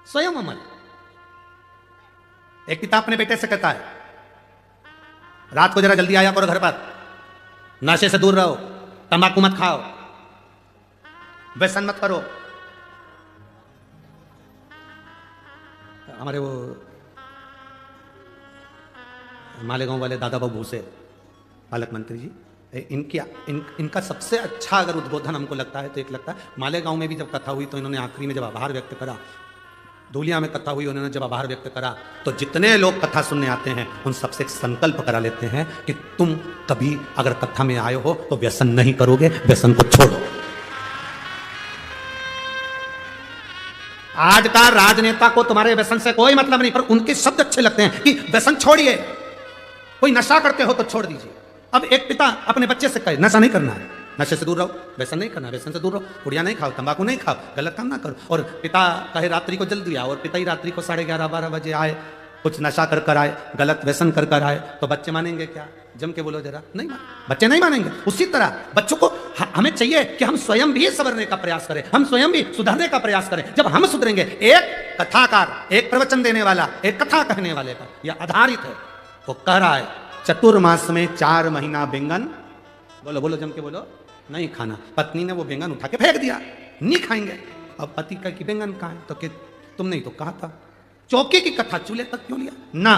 स्वयं अमल। एक पिता अपने बेटे से कहता है, रात को जरा जल्दी आया करो घर पर, नशे से दूर रहो, तंबाकू मत खाओ, व्यसन मत करो। हमारे वो मालेगांव वाले दादा बाबू भूसे पालक मंत्री जी, इनका सबसे अच्छा अगर उद्बोधन हमको लगता है तो एक लगता है, मालेगांव में भी जब कथा हुई तो इन्होंने आखिरी में जब आभार व्यक्त करा, धूलिया में कथा हुई, उन्होंने जब आभार व्यक्त करा, तो जितने लोग कथा सुनने आते हैं उन सबसे एक संकल्प करा लेते हैं कि तुम कभी अगर कथा में आए हो तो व्यसन नहीं करोगे, व्यसन को छोड़ो। आज का राजनेता को तुम्हारे व्यसन से कोई मतलब नहीं, पर उनके शब्द अच्छे लगते हैं कि व्यसन छोड़िए, कोई नशा करते हो तो छोड़ दीजिए, अब एक पिता अपने बच्चे से कहे नशा नहीं करना है, नशे से दूर रहो, व्यसन नहीं करना, व्यसन से दूर रहो, पुड़िया नहीं खाओ, तंबाकू नहीं खाओ, गलत काम ना करो, और पिता कहे रात्रि को जल्दी आओ, और पिता ही रात्रि को 11:30-12 बजे आए, कुछ नशा कर कर आए, गलत व्यसन कर कर आए, तो बच्चे मानेंगे क्या? जम के बोलो जरा, नहीं मान, बच्चे नहीं मानेंगे। उसी तरह बच्चों को हमें चाहिए कि हम स्वयं भी संवरने का प्रयास करें, हम स्वयं भी सुधरने का प्रयास करें। जब हम सुधरेंगे, एक कथाकार, एक प्रवचन देने वाला, एक कथा कहने वाले पर यह आधारित है, वो कह रहा है चतुर्मास में 4 महीना बैंगन, बोलो बोलो जम के बोलो, नहीं खाना। पत्नी ने वो बैंगन उठा के फेंक दिया, नहीं खाएंगे। अब पति का कि बैंगन कहाँ है, तो कि तुमने ही तो कहा था। चौके की कथा चूल्हे तक क्यों लिया ना?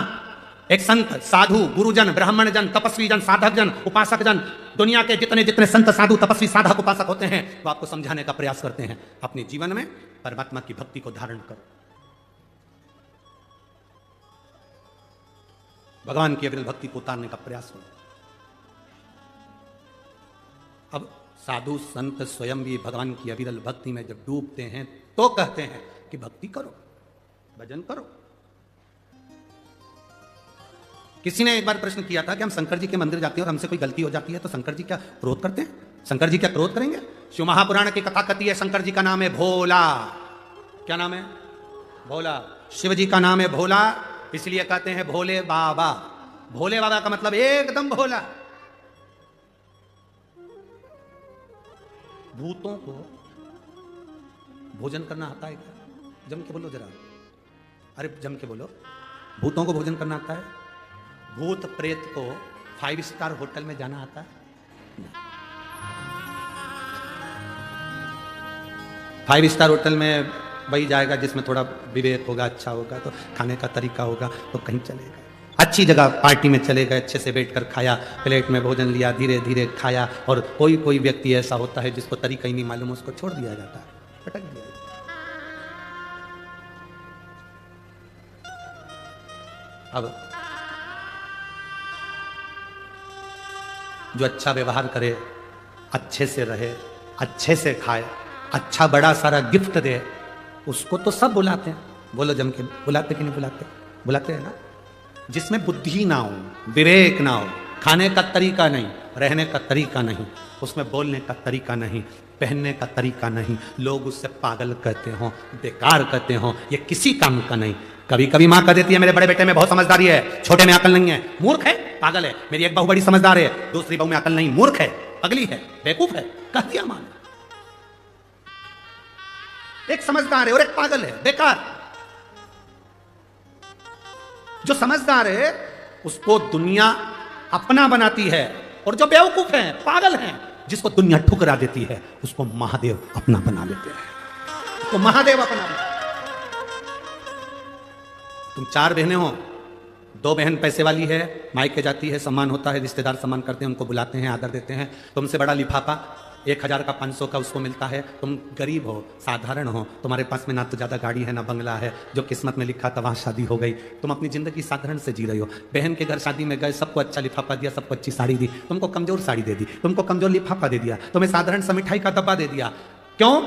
एक संत, साधु, गुरुजन, ब्राह्मण जन, तपस्वी जन, साधक जन, उपासक जन, दुनिया के जितने जितने संत, साधु, तपस्वी, साधक, उपासक होते हैं, वो आपको समझाने का प्रयास करते हैं, अपने जीवन में परमात्मा की भक्ति को धारण करो, भगवान की अविरल भक्ति को उतारने का प्रयास करो। अब साधु संत स्वयं भी भगवान की अविरल भक्ति में जब डूबते हैं तो कहते हैं कि भक्ति करो, भजन करो। किसी ने एक बार प्रश्न किया था कि हम शंकर जी के मंदिर जाते हैं और हमसे कोई गलती हो जाती है तो शंकर जी क्या क्रोध करते हैं? शंकर जी क्या क्रोध करेंगे? शिव महापुराण की कथा कहती है शंकर जी का नाम है भोला। क्या नाम है? भोला। शिव जी का नाम है भोला, इसलिए कहते हैं भोले बाबा। भोले बाबा का मतलब एकदम भोला। भूतों को भोजन करना आता है क्या? जम के बोलो जरा, अरे जम के बोलो, भूतों को भोजन करना आता है? भूत प्रेत को 5 स्टार होटल में जाना आता है? 5 स्टार होटल में वही जाएगा जिसमें थोड़ा विवेक होगा, अच्छा होगा, तो खाने का तरीका होगा, तो कहीं चलेगा। अच्छी जगह पार्टी में चले गए, अच्छे से बैठकर खाया, प्लेट में भोजन लिया, धीरे धीरे खाया, और कोई कोई व्यक्ति ऐसा होता है जिसको तरीका ही नहीं मालूम, उसको छोड़ दिया जाता है, पटक दिया जाता है। अब जो अच्छा व्यवहार करे, अच्छे से रहे, अच्छे से खाए, अच्छा बड़ा सारा गिफ्ट दे, उसको तो सब बुलाते हैं। बोलो जम के, बुलाते कि नहीं बुलाते? बुलाते हैं ना। जिसमें बुद्धि ना हो, विवेक ना हो, खाने का तरीका नहीं, रहने का तरीका नहीं, उसमें बोलने का तरीका नहीं, पहनने का तरीका नहीं, लोग उससे पागल कहते हों, बेकार कहते हों, ये किसी काम का नहीं। कभी कभी माँ कह देती है मेरे बड़े बेटे में बहुत समझदारी है, छोटे में अकल नहीं है, मूर्ख है, पागल है। मेरी एक बहू बड़ी समझदार है, दूसरी बहू में अकल नहीं, मूर्ख है, पगली है, बेवकूफ है, कह दिया माँ ने। एक समझदार है और एक पागल है, बेकार। जो समझदार है उसको दुनिया अपना बनाती है, और जो बेवकूफ है, पागल है, जिसको दुनिया ठुकरा देती है, उसको महादेव अपना बना लेते हैं, उसको महादेव अपना लेते हैं। तुम 4 बहनें हो, 2 बहन पैसे वाली है, मायके जाती है, सम्मान होता है, रिश्तेदार सम्मान करते हैं, उनको बुलाते हैं, आदर देते हैं, तुमसे बड़ा लिफाफा 1000 का 500 का उसको मिलता है। तुम गरीब हो, साधारण हो, तुम्हारे पास में ना तो ज़्यादा गाड़ी है ना बंगला है, जो किस्मत में लिखा था वहाँ शादी हो गई, तुम अपनी ज़िंदगी साधारण से जी रही हो। बहन के घर शादी में गए, सबको अच्छा लिफाफा दिया, सबको अच्छी साड़ी दी, तुमको कमज़ोर साड़ी दे दी, तुमको कमज़ोर लिफाफा दे दिया, तुम्हें साधारण सा मिठाई का डब्बा दे दिया। क्यों?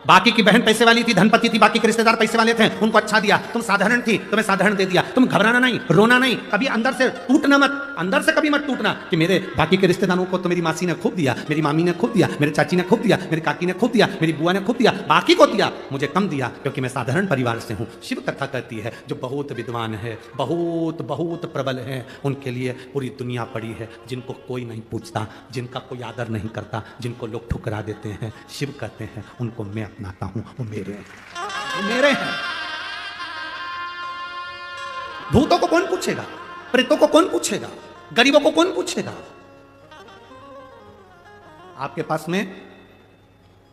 बाकी की बहन पैसे वाली थी, धनपति थी, बाकी के रिश्तेदार पैसे वाले थे, उनको अच्छा दिया। तुम साधारण थी, तुम्हें साधारण दे दिया। तुम घबराना नहीं, रोना नहीं, कभी अंदर से टूटना मत, अंदर से कभी मत टूटना कि मेरे बाकी के रिश्तेदारों को तो मेरी मासी ने खूब दिया, मेरी मामी ने खूब दिया, मेरे चाची ने खूब दिया, मेरी काकी ने खूब दिया, मेरी बुआ ने खूब दिया, बाकी को दिया, मुझे कम दिया क्योंकि मैं साधारण परिवार से हूँ। शिव कथा कहती है जो बहुत विद्वान है, बहुत बहुत प्रबल है, उनके लिए पूरी दुनिया पड़ी है, जिनको कोई नहीं पूछता, जिनका कोई आदर नहीं करता, जिनको लोग ठुकरा देते हैं, शिव कहते हैं उनको मैं अपनाता हूं, वो मेरे हैं, वो मेरे हैं। भूतों को कौन पूछेगा? प्रेतों को कौन पूछेगा? गरीबों को कौन पूछेगा? आपके पास में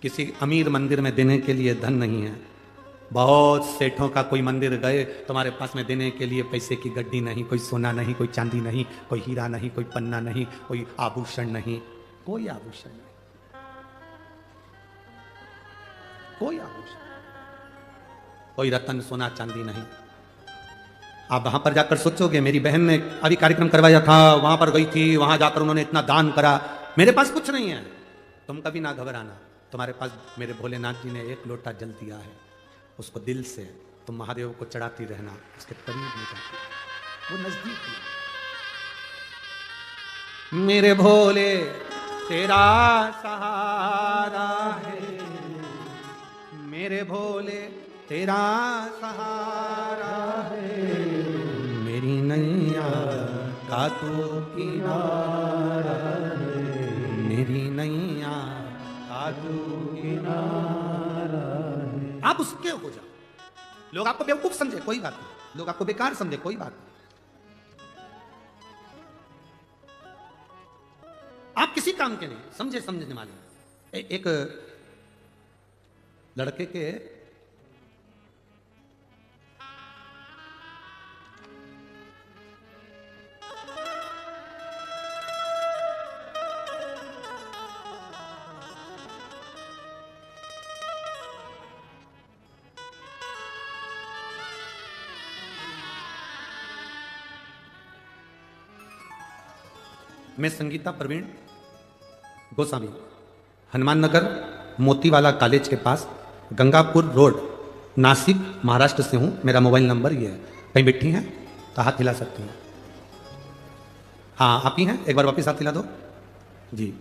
किसी अमीर मंदिर में देने के लिए धन नहीं है, बहुत सेठों का कोई मंदिर गए, तुम्हारे पास में देने के लिए पैसे की गड्डी नहीं, कोई सोना नहीं, कोई चांदी नहीं, कोई हीरा नहीं, कोई पन्ना नहीं, कोई आभूषण नहीं, कोई आभूषण नहीं, कोई आभूषण, कोई रतन सोना चांदी नहीं। आप वहां पर जाकर सोचोगे मेरी बहन ने अभी कार्यक्रम करवाया था, वहां पर गई थी, वहां जाकर उन्होंने इतना दान करा, मेरे पास कुछ नहीं है। तुम कभी ना घबराना, तुम्हारे पास मेरे भोलेनाथ जी ने 1 लोटा जल दिया है, उसको दिल से तुम महादेव को चढ़ाती रहना, उसके करीब नहीं जाती, वो नजदीक है। मेरे भोले तेरा सहारा है, मेरे भोले तेरा सहारा है, मेरी नैया का तू किनारा है, मेरी नैया का तू किनारा है। आप उसके हो जाओ। लोग आपको बेवकूफ समझे कोई बात नहीं, लोग आपको बेकार समझे कोई बात नहीं, आप किसी काम के नहीं, समझे समझने वाले। एक लड़के के मैं संगीता प्रवीण गोस्वामी हनुमान नगर मोतीवाला कॉलेज के पास गंगापुर रोड नासिक महाराष्ट्र से हूँ। मेरा मोबाइल नंबर ये है। कहीं बैठी हैं तो हाथ हिला सकती हैं। हाँ आप ही हैं, एक बार वापस हाथ हिला दो जी।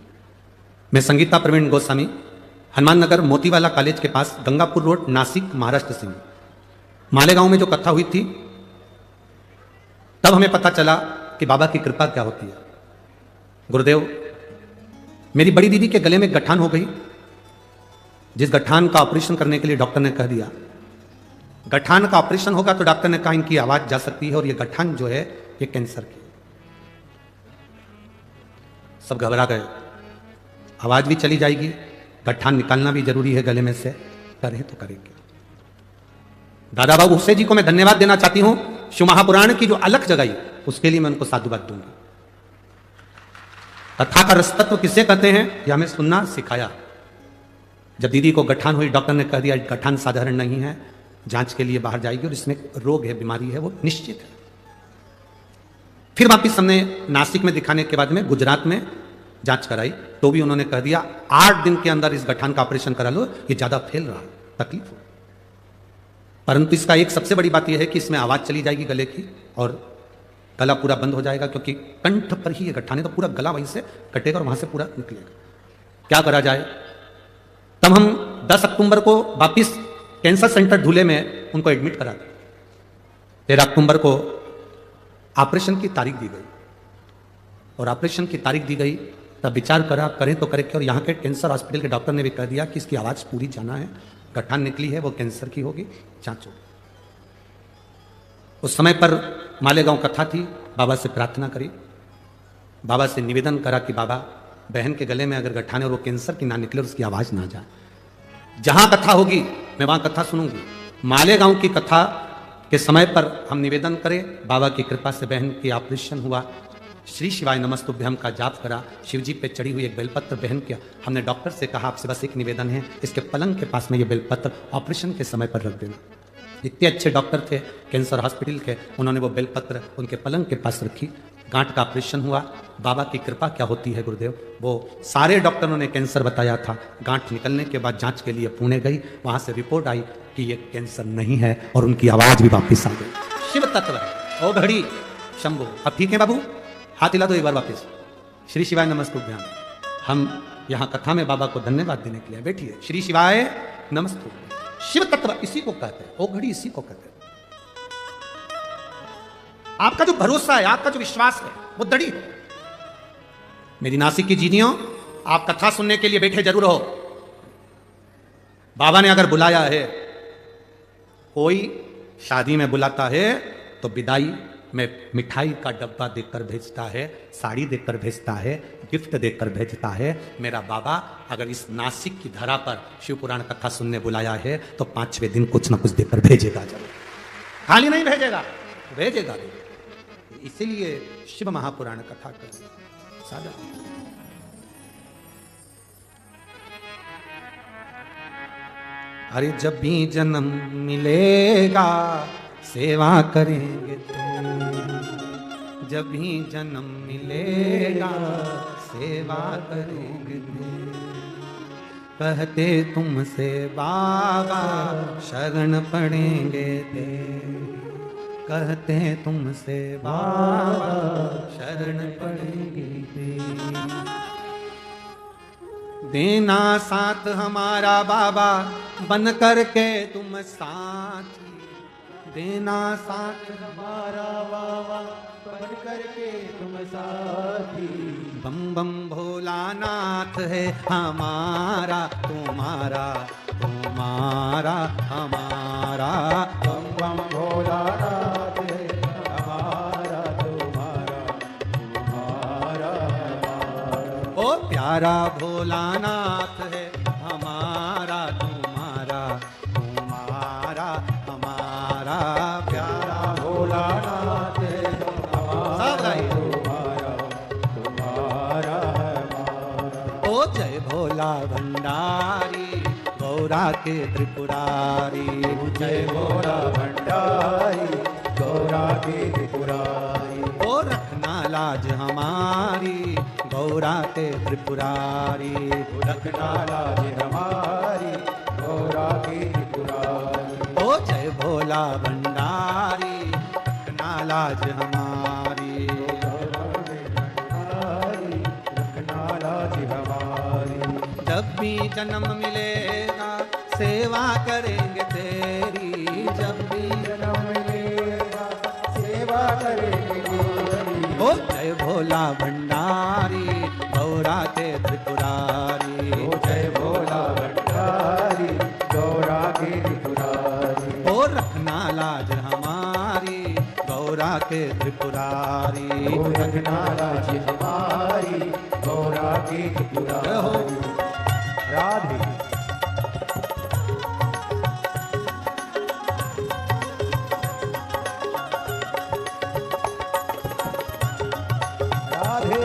मैं संगीता प्रवीण गोस्वामी हनुमान नगर मोतीवाला कॉलेज के पास गंगापुर रोड नासिक महाराष्ट्र से हूँ। मालेगांव में जो कथा हुई थी तब हमें पता चला कि बाबा की कृपा क्या होती है। गुरुदेव, मेरी बड़ी दीदी के गले में गठान हो गई, जिस गठान का ऑपरेशन करने के लिए डॉक्टर ने कह दिया गठान का ऑपरेशन होगा तो डॉक्टर ने कहा इनकी आवाज जा सकती है और ये गठान जो है ये कैंसर की। सब घबरा गए, आवाज भी चली जाएगी, गठान निकालना भी जरूरी है गले में से, करें तो करेंगे। दादा बाबू हुस्से जी को मैं धन्यवाद देना चाहती हूं, शिव महापुराण की जो अलख जगाई उसके लिए मैं उनको साधुवाद दूंगी। कथा का रस तत्व किसे कहते हैं यह हमें सुनना सिखाया। जब दीदी को गठान हुई डॉक्टर ने कह दिया गठान साधारण नहीं है, जांच के लिए बाहर जाएगी और इसमें रोग है, बीमारी है, वो निश्चित है। फिर वापिस हमने नासिक में दिखाने के बाद में गुजरात में जांच कराई तो भी उन्होंने कह दिया 8 दिन के अंदर इस गठान का ऑपरेशन करा लो, ये ज्यादा फैल रहा है, तकलीफ हो। परंतु इसका एक सबसे बड़ी बात यह है कि इसमें आवाज चली जाएगी गले की और गला पूरा बंद हो जाएगा, क्योंकि कंठ पर ही ये गठान है तो पूरा गला वहीं से कटेगा और वहां से पूरा निकलेगा। क्या करा जाए? तब हम 10 अक्टूबर को वापिस कैंसर सेंटर धुले में उनको एडमिट करा दिया। 13 अक्टूबर को ऑपरेशन की तारीख दी गई और ऑपरेशन की तारीख दी गई तब विचार करा करें तो करें। और यहाँ के कैंसर हॉस्पिटल के डॉक्टर ने भी कह दिया कि इसकी आवाज पूरी जाना है, गठान निकली है वो कैंसर की होगी, जांच होगी। उस समय पर मालेगांव कथा थी, बाबा से प्रार्थना करी, बाबा से निवेदन करा कि बाबा बहन के गले में अगर गठान है और वो कैंसर की ना निकले और उसकी आवाज ना जाए, जहां कथा होगी मैं वहां कथा सुनूंगी। मालेगांव की कथा के समय पर हम निवेदन करें, बाबा की कृपा से बहन की ऑपरेशन हुआ, श्री शिवाय नमस्तुभ्यम का जाप करा, शिवजी पे चढ़ी हुई एक बेलपत्र बहन किया। हमने डॉक्टर से कहा आपसे बस एक निवेदन है, इसके पलंग के पास में ये बेलपत्र ऑपरेशन के समय पर रख देना। इतने अच्छे डॉक्टर थे कैंसर हॉस्पिटल के, उन्होंने वो बेलपत्र उनके पलंग के पास रखी। गांठ का ऑपरेशन हुआ, बाबा की कृपा क्या होती है गुरुदेव, वो सारे डॉक्टरों ने कैंसर बताया था। गांठ निकलने के बाद जांच के लिए पुणे गई, वहां से रिपोर्ट आई कि ये कैंसर नहीं है और उनकी आवाज भी वापस आ गई। शिव तत्व है ओ घड़ी शंभो। अब ठीक है बाबू, हाथ हिला दो एक बार वापस। श्री शिवाय नमस्तुभ्याम। हम यहाँ कथा में बाबा को धन्यवाद देने के लिए बैठिए। श्री शिवाय नमस्तुभ्याम। शिव तत्व इसी को कहते हैं, ओ घड़ी इसी को कहते हैं। आपका जो भरोसा है, आपका जो विश्वास है वो दड़ी है। मेरी नासिक की जीनियों, आप कथा सुनने के लिए बैठे जरूर हो। बाबा ने अगर बुलाया है, कोई शादी में बुलाता है तो विदाई में मिठाई का डब्बा देकर भेजता है, साड़ी देकर भेजता है, गिफ्ट देकर भेजता है। मेरा बाबा अगर इस नासिक की धरा पर शिव पुराण कथा सुनने बुलाया है तो 5वें दिन कुछ ना कुछ देकर भेजेगा जरूर, खाली नहीं भेजेगा, भेजेगा। इसीलिए शिव महापुराण कथा कर सादा। अरे जब भी जन्म मिलेगा सेवा करेंगे तेरी, जब भी जन्म मिलेगा सेवा करेंगे तेरी। कहते तुमसे बाबा शरण पड़ेंगे तेरी, कहते तुमसे बाबा शरण पड़ेंगे देना साथ हमारा बाबा बन करके तुम साथी, देना साथ हमारा बाबा बन करके तुम साथी। बम बम भोलानाथ है हमारा तुम्हारा, तुम्हारा हमारा। बम बम भोलानाथ है हमारा तुम्हारा, तुम्हारा हमारा। ओ प्यारा भोलानाथ है हमारा तुम्हारा, तुम्हारा हमारा। प्यारा भोलानाथ है सब गाइए। तुम्हारा, तुम्हारा हमारा। ओ जय भोला भंडारी गौरा के त्रिपुरारी, जय भोला भंडारी गौरा के त्रिपुरारी। ओ रखना लाज हमारी गौरा के त्रिपुरारी, रखना लाज हमारी गौरा के त्रिपुरारी। ओ जय भोला भंडारी रखना लाज हमारी। रखना लाज हमारी। जब भी जन्म मिलेगा सेवा करेंगे तेरी, जब भी जन्म मिलेगा सेवा करेंगे तेरी। ओ जय भोला भंडारी गौरा के त्रिपुरारी, ओ जय भोला भंडारी गौरा के त्रिपुरारी। ओ रखना लाज हमारी गौरा के त्रिपुरारी। ओ रखना लाज हमारी गौरा के त्रिपुरारी। राधे राधे।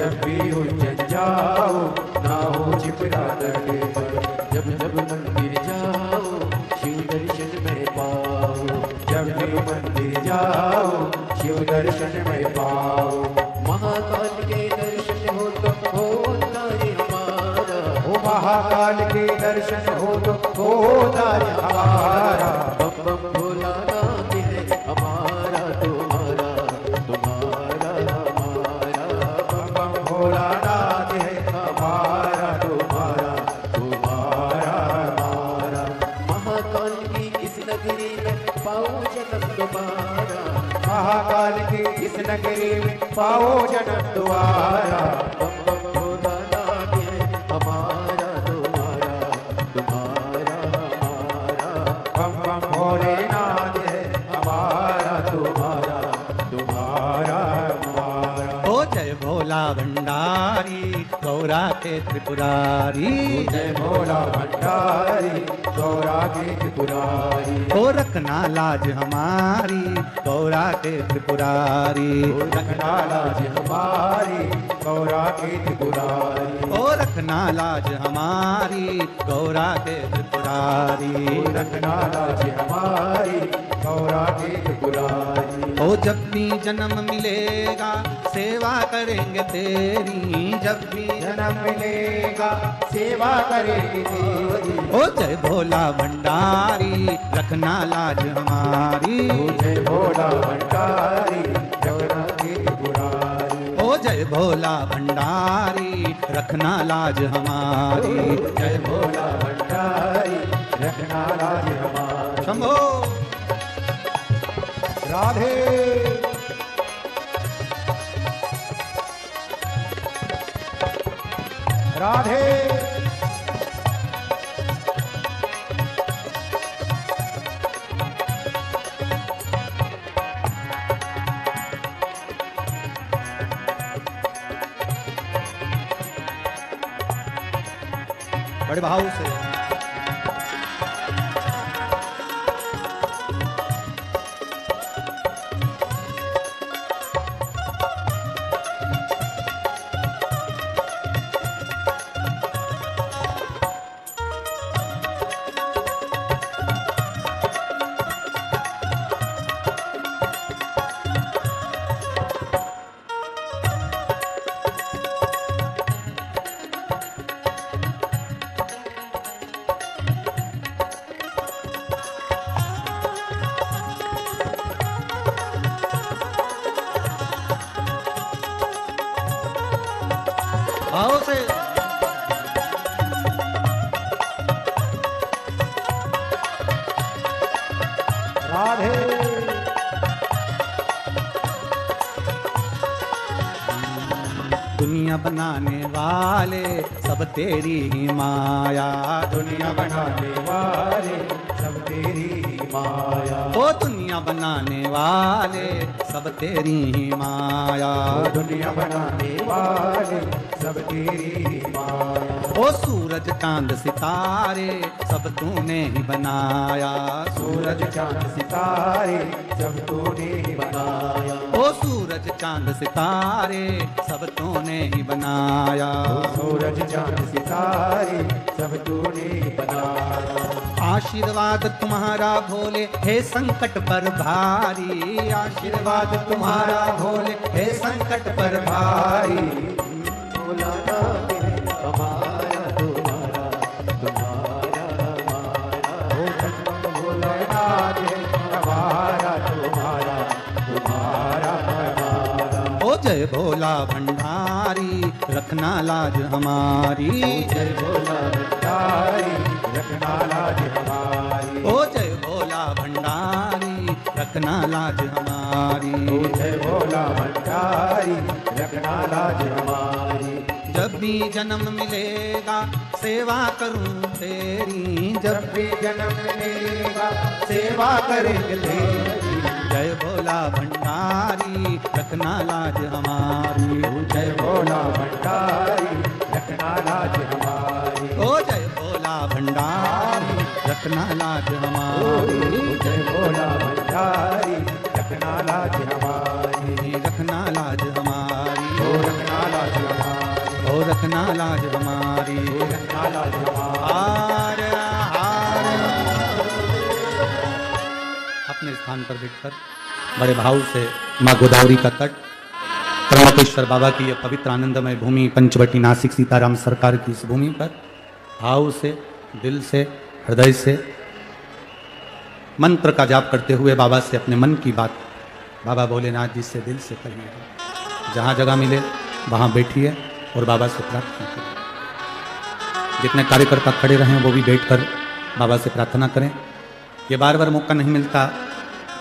जब भी उज्जैन जाओ ना हो छिपरा तट पर। जब जब मंदिर जाओ शिव दर्शन में पाओ। जब भी मंदिर जाओ शिव दर्शन में पाओ। महाकाल के दर्शन हो तो होता रे हमारा। ओ महाकाल के दर्शन हो तो होता रे हमारा। बम बम भोला नाम है हमारा तुम्हारा, तुम्हारा हमारा। बम बम भोला नाथ है हमारा तुम्हारा, तुम्हारा हमारा। महाकाल की इस नगरी में पाओ जन्म दोबारा। महाकाल की इस नगरी में पाओ जन्म द्वारा। बम बम भोला नाम है हमारा तुम्हारा, तुम्हारा हमारा। बम बम भोलेनाथ है हमारा तुम्हारा, तुम्हारा हमारा। ओ जय भोला भंडारी गौरा के त्रिपुरारी। जय भोला भंडारी गौरा के त्रिपुरारी। ओ रखना लाज हमारी गौरा के त्रिपुरारी। रखना लाज हमारी गौरा के त्रिपुरारी। ओ रखना लाज हमारी गौरा के त्रिपुरारी। रखना लाज हमारी गौरा के त्रिपुरारी। ओ जब भी जन्म मिलेगा सेवा करेंगे तेरी। जब भी जन्म मिलेगा सेवा करेंगे तेरी। ओ जय भोला भंडारी रखना लाज हमारी। जय भोला भंडारी गौरा के त्रिपुरारी। ओ जय भोला भंडारी रखना लाज हमारी। जय भोला भंडारी रखना लाज हमारी। शंभो राधे राधे। बड़े भाव से भाव से राधे दुनिया बनाने वाले सब तेरी ही माया। दुनिया बनाने वाले सब तेरी ही माया। ओ दुनिया बनाने वाले सब तेरी ही माया। दुनिया बनाने वाले सब तेरी ही माया। ओ सूरज चांद सितारे सब तूने ही बनाया। सूरज चांद सितारे सब तूने ही बनाया। ओ सूरज चांद सितारे सब तूने ही बनाया। सूरज चांद सितारे सब तूने ही बनाया। आशीर्वाद तुम्हारा भोले हे संकट पर भारी। आशीर्वाद तुम्हारा भोले हे संकट पर भारी। भोला नाम है हमारा तुम्हारा, तुम्हारा हमारा। ओ बम भोलेनाथ है हमारा तुम्हारा, तुम्हारा हमारा। ओ जय भोला भंडारी रखना लाज हमारी। जय भोला भंडारी रखना लाज हमारी। ओ जय भोला भंडारी रखना लाज हमारी। जय भोला भंडारी रखना लाज हमारी। जब भी जन्म मिलेगा सेवा करूं तेरी। जब जब भी जन्म मिलेगा सेवा करेंगे तेरी। जय भोला भंडारी रखना लाज हमारी। जय भोला भंडारी रखना लाज हमारी। ओ जय भोला भंडारी रखना लाज हमारी। जय भोला भंडारी रखना लाज हमारी। रखना लाज हमारी। ओ रखना लाज हमारी। हो रखना लाज हमारी, रखना लाज हमारी। हार हार। अपने स्थान पर बैठकर बड़े भाव से माँ गोदावरी का तट, त्र्यंबकेश्वर बाबा की यह पवित्र आनंदमय भूमि, पंचवटी नासिक सीताराम सरकार की इस भूमि पर भाव से, दिल से, हृदय से मंत्र का जाप करते हुए बाबा से अपने मन की बात बाबा भोलेनाथ जी से दिल से कहिए। जहाँ जगह मिले वहाँ बैठिए और बाबा से प्रार्थना करें। जितने कार्यकर्ता खड़े रहें वो भी बैठकर बाबा से प्रार्थना करें। ये बार बार मौका नहीं मिलता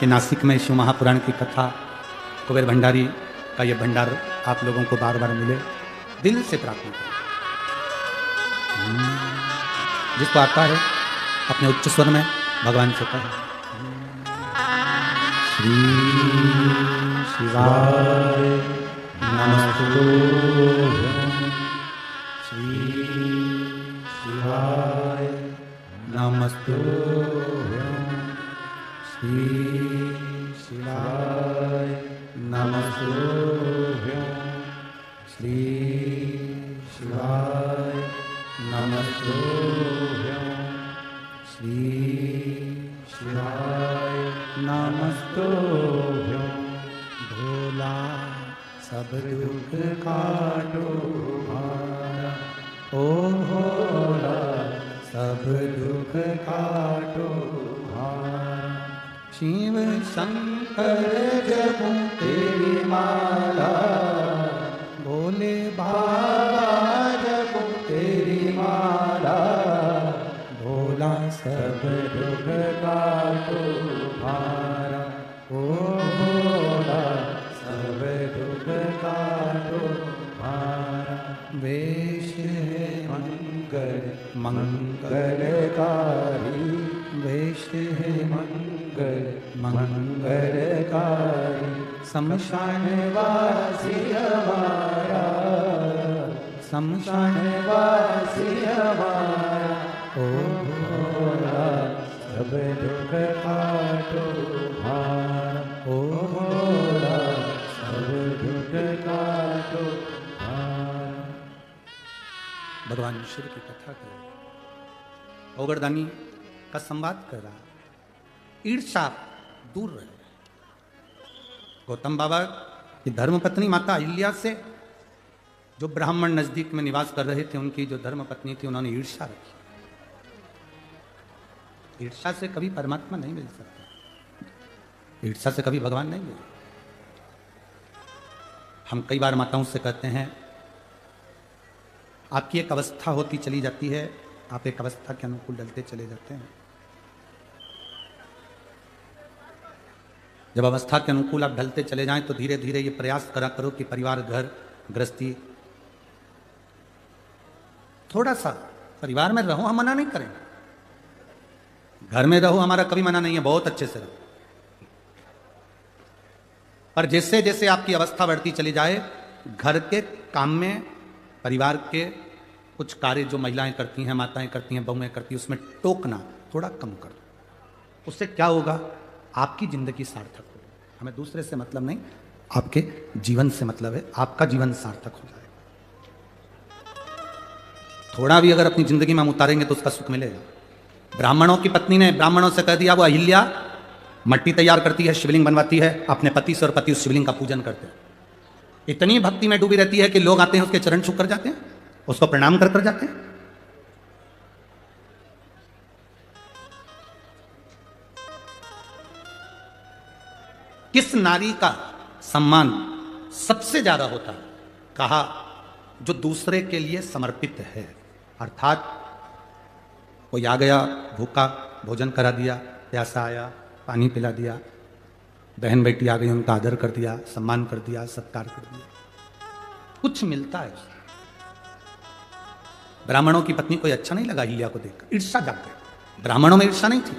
कि नासिक में शिव महापुराण की कथा, कुबेर भंडारी का ये भंडार आप लोगों को बार बार मिले। दिल से प्रार्थना करें। जिसको आता है अपने उच्च स्वर में भगवान से कहें, श्री शिवाय नमस्तुभ्यं, श्री शिवाय नमस्तुभ्यं, श्री शिवाय नमस्तुभ्यं, श्री शिवाय नमस्तुभ्यं, श्री शिवाय नमस्तुभ्यं। भोला सब दुख काटो हमारा, ओ भोला सब दुख काटो हमारा। शिव शंकर जपूं तेरी माला, भोले बाबा जपूं तेरी माला, भोला सब दुख काटो हमारा, ओ भोला सब दुख काटो हमारा। वेश है मंगल मंगलकारी, वेश है मंगल मंगलकारी, शमशान वासी हमारा, शमशान वासी हमारा, ओ भोला सब दुख काटो हमारा, ओ भोला सब दुख काटो हमारा। भगवान शिव की कथा करो, औगरदानी का संवाद कर रहा, ईर्षा दूर रहे। गौतम बाबा की धर्मपत्नी माता अहिल्या से जो ब्राह्मण नजदीक में निवास कर रहे थे, उनकी जो धर्मपत्नी थी, उन्होंने ईर्षा रखी। ईर्षा से कभी परमात्मा नहीं मिल सकता, ईर्षा से कभी भगवान नहीं मिले। हम कई बार माताओं से कहते हैं, आपकी एक अवस्था होती चली जाती है, आप एक अवस्था के अनुकूल डलते चले जाते हैं। जब अवस्था के अनुकूल आप ढलते चले जाएं तो धीरे धीरे ये प्रयास करा करो कि परिवार, घर गृहस्थी, थोड़ा सा परिवार में रहो। हम मना नहीं करेंगे, घर में रहो, हमारा कभी मना नहीं है, बहुत अच्छे से रहो। पर जैसे जैसे आपकी अवस्था बढ़ती चली जाए, घर के काम में, परिवार के कुछ कार्य जो महिलाएं करती हैं, माताएं करती हैं, बहुएं करती हैं, उसमें टोकना थोड़ा कम कर दो। उससे क्या होगा, आपकी जिंदगी सार्थक होगी। हमें दूसरे से मतलब नहीं, आपके जीवन से मतलब है, आपका जीवन सार्थक हो जाएगा। थोड़ा भी अगर अपनी जिंदगी में हम उतारेंगे तो उसका सुख मिलेगा। ब्राह्मणों की पत्नी ने ब्राह्मणों से कह दिया, वो अहिल्या मट्टी तैयार करती है, शिवलिंग बनवाती है अपने पति से, और पति उस शिवलिंग का पूजन करते हैं। इतनी भक्ति में डूबी रहती है कि लोग आते हैं, उसके चरण छू कर जाते हैं, उसको प्रणाम कर कर जाते हैं। किस नारी का सम्मान सबसे ज्यादा होता है? कहा, जो दूसरे के लिए समर्पित है। अर्थात कोई आ गया भूखा, भोजन करा दिया, प्यासा आया, पानी पिला दिया, बहन बेटी आ गई, उनका आदर कर दिया, सम्मान कर दिया, सत्कार कर दिया, कुछ मिलता है उसे। ब्राह्मणों की पत्नी कोई अच्छा नहीं लगा अहिल्या को देखकर, ईर्ष्या जाग गई। ब्राह्मणों में ईर्ष्या नहीं थी,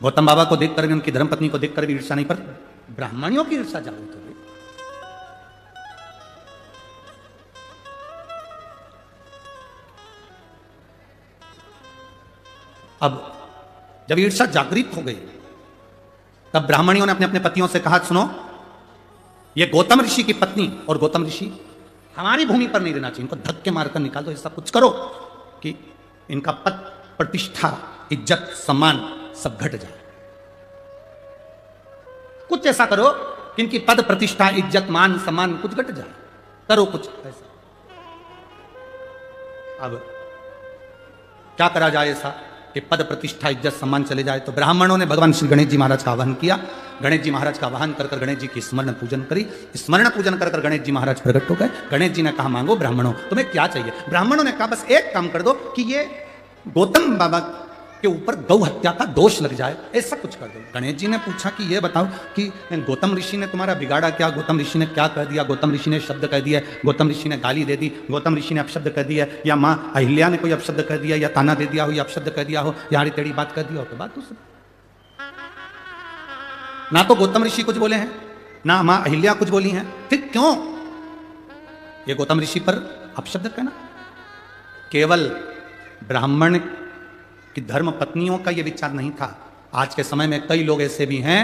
गौतम बाबा को देखकर भी, उनकी धर्मपत्नी को देखकर भी ईर्ष्या नहीं, पर ब्राह्मणियों की ईर्ष्या जागृत हो गई। अब जब ईर्ष्या जागृत हो गई, तब ब्राह्मणियों ने अपने अपने पतियों से कहा, सुनो, ये गौतम ऋषि की पत्नी, और गौतम ऋषि हमारी भूमि पर नहीं रहना चाहिए, इनको धक्के मारकर निकाल दो, ऐसा कुछ करो कि इनका पद प्रतिष्ठा इज्जत सम्मान सब घट जाए। कुछ ऐसा करो कि इनकी पद प्रतिष्ठा इज्जत मान सम्मान कुछ घट जाए, करो कुछ ऐसा। अब क्या करा जाए ऐसा कि पद प्रतिष्ठा इज्जत सम्मान चले जाए? तो ब्राह्मणों ने भगवान श्री गणेश जी महाराज का आवाहन किया। गणेश जी महाराज का आवाहन कर गणेश जी की स्मरण पूजन करी। स्मरण पूजन कर गणेश जी महाराज प्रकट हो गए। गणेश जी ने कहा, मांगो ब्राह्मणों, तुम्हें क्या चाहिए? ब्राह्मणों ने कहा, बस एक काम कर दो कि ये गौतम बाबा के ऊपर गौ हत्या का दोष लग जाए, ऐसा कुछ कर दो। गणेश जी ने पूछा कि ये बताओ कि गौतम ऋषि ने तुम्हारा बिगाड़ा क्या? गौतम ऋषि ने क्या कह दिया? गौतम ऋषि ने शब्द कह दिया, गौतम ऋषि ने गाली दे दी, गौतम ऋषि ने अपशब्द कह दिया, या माँ अहिल्या ने कोई अपशब्द कह दिया, या ताना दे दिया हो, या अपशब्द कह दिया हो, या आड़ी टेढ़ी बात कह दिया हो, तो बात दूसरी। ना तो गौतम ऋषि कुछ बोले हैं, ना माँ अहिल्या कुछ बोली हैं, फिर क्यों ये गौतम ऋषि पर अपशब्द कहना? केवल ब्राह्मण कि धर्म पत्नियों का यह विचार नहीं था। आज के समय में कई लोग ऐसे भी हैं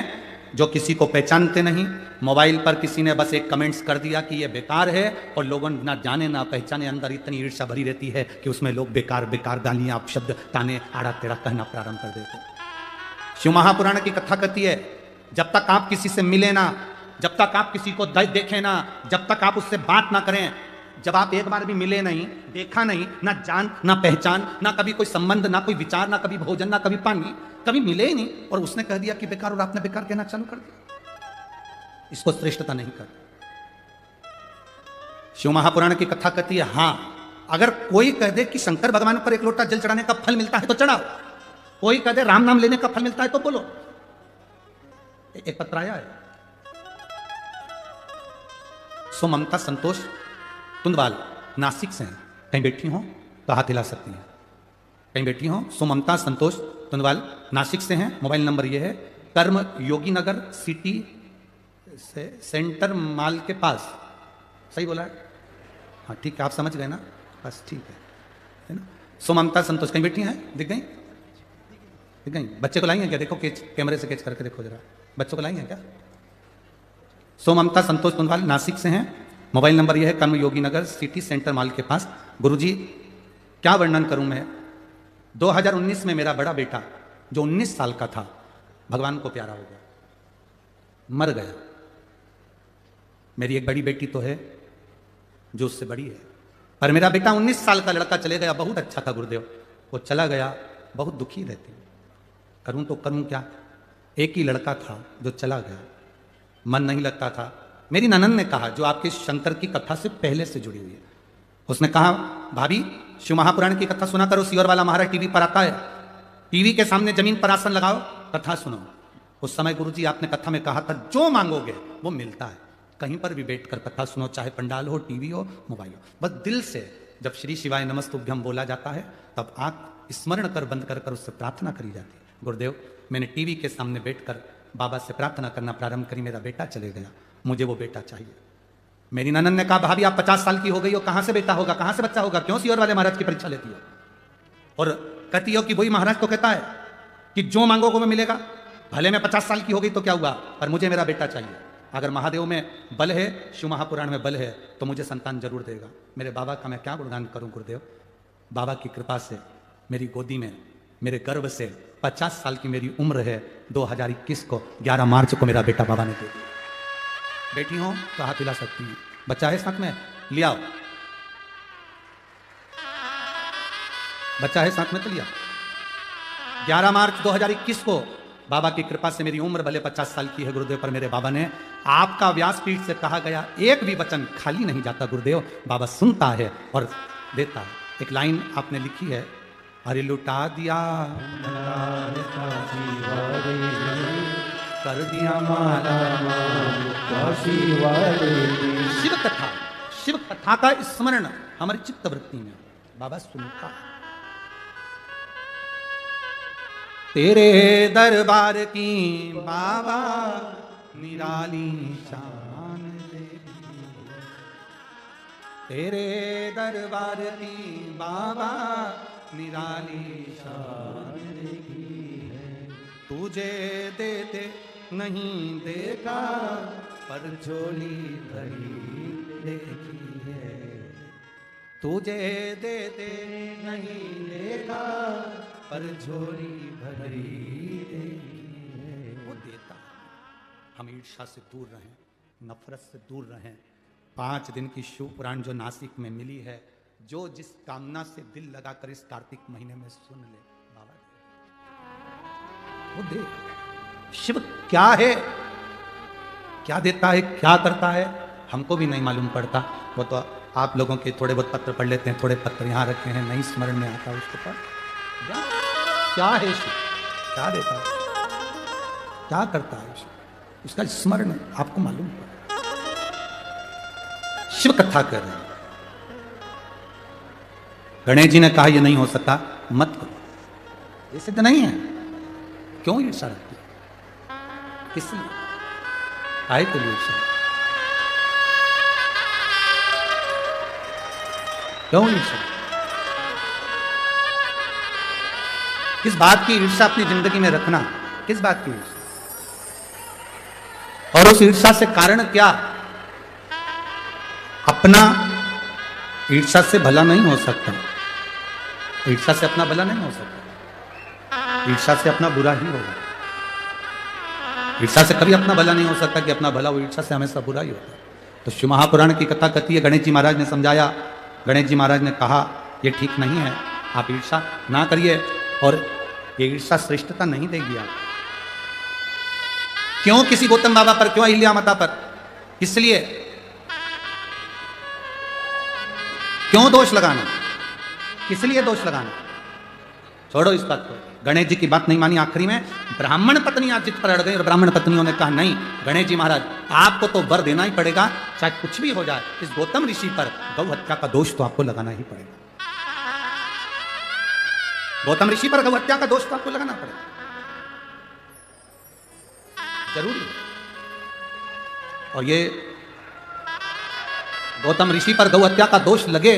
जो किसी को पहचानते नहीं, मोबाइल पर किसी ने बस एक कमेंट्स कर दिया कि यह बेकार है, और लोगों ना जाने ना पहचाने अंदर इतनी ईर्ष्या भरी रहती है कि उसमें लोग बेकार बेकार गालियां अपशब्द ताने आड़ा टेढ़ा कहना प्रारंभ कर देते हैं। शिव महापुराण की कथा कहती है, जब तक आप किसी से मिले ना, जब तक आप किसी को देखें ना, जब तक आप उससे बात ना करें, जब आप एक बार भी मिले नहीं, देखा नहीं, ना जान ना पहचान, ना कभी कोई संबंध, ना कोई विचार, ना कभी भोजन, ना कभी पानी, कभी मिले ही नहीं, और उसने कह दिया कि बेकार, और आपने बेकार कहना चालू कर दिया, इसको श्रेष्ठता नहीं कर। शिव महापुराण की कथा कहती है, हां, अगर कोई कह दे कि शंकर भगवान पर एक लोटा जल चढ़ाने का फल मिलता है तो चढ़ाओ, कोई कह दे राम नाम लेने का फल मिलता है तो बोलो। एक पत्र आया है, सो ममता संतोष तुंदवाल नासिक से हैं, कहीं बैठी हो तो हाथ हिला सकती हैं, कहीं बैठी हो। सो ममता संतोष तुंदवाल नासिक से हैं, मोबाइल नंबर ये है, कर्म योगी नगर सिटी से सेंटर माल के पास, सही बोला है? हाँ ठीक है, आप समझ गए ना, बस ठीक है ना। सो ममता संतोष कहीं बैठी हैं, दिख गई? दिख गई? बच्चे को लाई हैं क्या? देखो कैमरे से कैच करके देखो जरा, बच्चों को लाई हैं क्या? सो ममता संतोष तुंदवाल नासिक से हैं, मोबाइल नंबर यह है, कर्म योगी नगर सिटी सेंटर माल के पास। गुरुजी क्या वर्णन करूं मैं, 2019 में मेरा बड़ा बेटा जो 19 साल का था भगवान को प्यारा हो गया, मर गया। मेरी एक बड़ी बेटी तो है जो उससे बड़ी है, पर मेरा बेटा 19 साल का लड़का चले गया, बहुत अच्छा था गुरुदेव, वो चला गया, बहुत दुखी रहती हूँ, करूं तो करूं क्या। एक ही लड़का था जो चला गया, मन नहीं लगता था। मेरी ननन ने कहा, जो आपके शंकर की कथा से पहले से जुड़ी हुई है, उसने कहा, भाभी शिव महापुराण की कथा सुना करो, सीवर वाला महाराज टीवी पर आता है, टीवी के सामने जमीन पर आसन लगाओ, कथा सुनो। उस समय गुरुजी आपने कथा में कहा था, जो मांगोगे वो मिलता है, कहीं पर भी बैठकर कथा सुनो, चाहे पंडाल हो, टीवी हो, मोबाइल हो, बस दिल से जब श्री शिवाय नमस्तुभ्यम बोला जाता है तब आंख स्मरण कर बंद कर उससे प्रार्थना करी जाती है। गुरुदेव मैंने टीवी के सामने बैठकर बाबा से प्रार्थना करना प्रारंभ करी, मेरा बेटा चले गया, मुझे वो बेटा चाहिए। मेरी ननन ने कहा, भाभी आप 50 साल की हो गई हो, कहां से बेटा होगा, कहां से बच्चा होगा, क्यों सीवर वाले महाराज की परीक्षा लेती हो? और कहती हो कि वही महाराज तो कहता है कि जो मांगोगे वो मिलेगा। भले मैं 50 साल की हो गई तो क्या हुआ, पर मुझे मेरा बेटा चाहिए। अगर महादेव में बल है, शिव महापुराण में बल है, तो मुझे संतान जरूर देगा। मेरे बाबा का मैं क्या गुणगान करूं गुरुदेव, बाबा की कृपा से मेरी गोदी में, मेरे गर्भ से 50 साल की मेरी उम्र है, 2021 को 11 मार्च को मेरा बेटा बाबा ने दे दिया। बैठी हो तो हाथ हिला सकती हैं, बच्चा है साथ में, लिया, बच्चा है साथ में तो लिया। 11 मार्च 2021 को बाबा की कृपा से मेरी उम्र भले 50 साल की है गुरुदेव, पर मेरे बाबा ने, आपका व्यासपीठ से कहा गया एक भी वचन खाली नहीं जाता गुरुदेव, बाबा सुनता है और देता है। एक लाइन आपने लिखी है, अरे लुटा दिया कर दिया माला शिव कथा, शिव कथा का स्मरण हमारी चित्त वृत्ति में बाबा सुनता है। तेरे दरबार की बाबा निराली शान देखी, तेरे दरबार की बाबा निराली शान देखी है, तुझे देते नहीं देखा पर झोली भरी देखी है। तुझे दे दे नहीं लेगा पर झोली भरी देगी। वो देता है। हम ईर्ष्या से दूर रहें, नफरत से दूर रहें। 5 दिन की शिव पुराण जो नासिक में मिली है, जो जिस कामना से दिल लगाकर इस कार्तिक महीने में सुन ले, बाबा दे। वो दे। शिव क्या है, क्या देता है, क्या करता है, हमको भी नहीं मालूम पड़ता। वो तो आप लोगों के थोड़े बहुत पत्र पढ़ लेते हैं, थोड़े पत्र यहाँ रखे हैं, नहीं स्मरण में आता उसके पास। क्या है शिव, क्या देता है, क्या करता है शिव, उसका स्मरण आपको मालूम पड़ा। शिव कथा कर रहे हैं। गणेश जी ने कहा यह नहीं हो सकता, मत करो, ये सिद्ध नहीं है। क्यों ईर्षा रखती है, किस लिए, आए के लिए ईर्षा, क्यों ईर्षा, किस बात की ईर्षा अपनी जिंदगी में रखना, किस बात की ईर्षा, और उस ईर्षा से कारण क्या। अपना ईर्षा से भला नहीं हो सकता, ईर्षा से अपना भला नहीं हो सकता, ईर्षा से अपना बुरा ही होगा। ईर्षा से कभी अपना भला नहीं हो सकता कि अपना भला हो, ईर्षा से हमेशा बुरा ही होता है। तो शिव महापुराण की कथा कहती है, गणेश जी महाराज ने समझाया, गणेश जी महाराज ने कहा ये ठीक नहीं है, आप ईर्षा ना करिए, और ये ईर्षा श्रेष्ठता नहीं देगी आप। क्यों किसी गौतम बाबा पर, क्यों अहिल्या माता पर, इसलिए क्यों दोष लगाना, किस लिए दोष लगाना। छोड़ो इस बात को। गणेश जी की बात नहीं मानी, आखिरी में ब्राह्मण पत्नियां जिद पर अड़ गई, और ब्राह्मण पत्नियों ने कहा नहीं गणेश जी महाराज आपको तो वर देना ही पड़ेगा, चाहे कुछ भी हो जाए। इस गौतम ऋषि पर गौ हत्या का दोष तो आपको लगाना ही पड़ेगा, गौतम ऋषि पर गौ हत्या का दोष तो आपको लगाना पड़ेगा, जरूरी है। और ये गौतम ऋषि पर गौ हत्या का दोष लगे,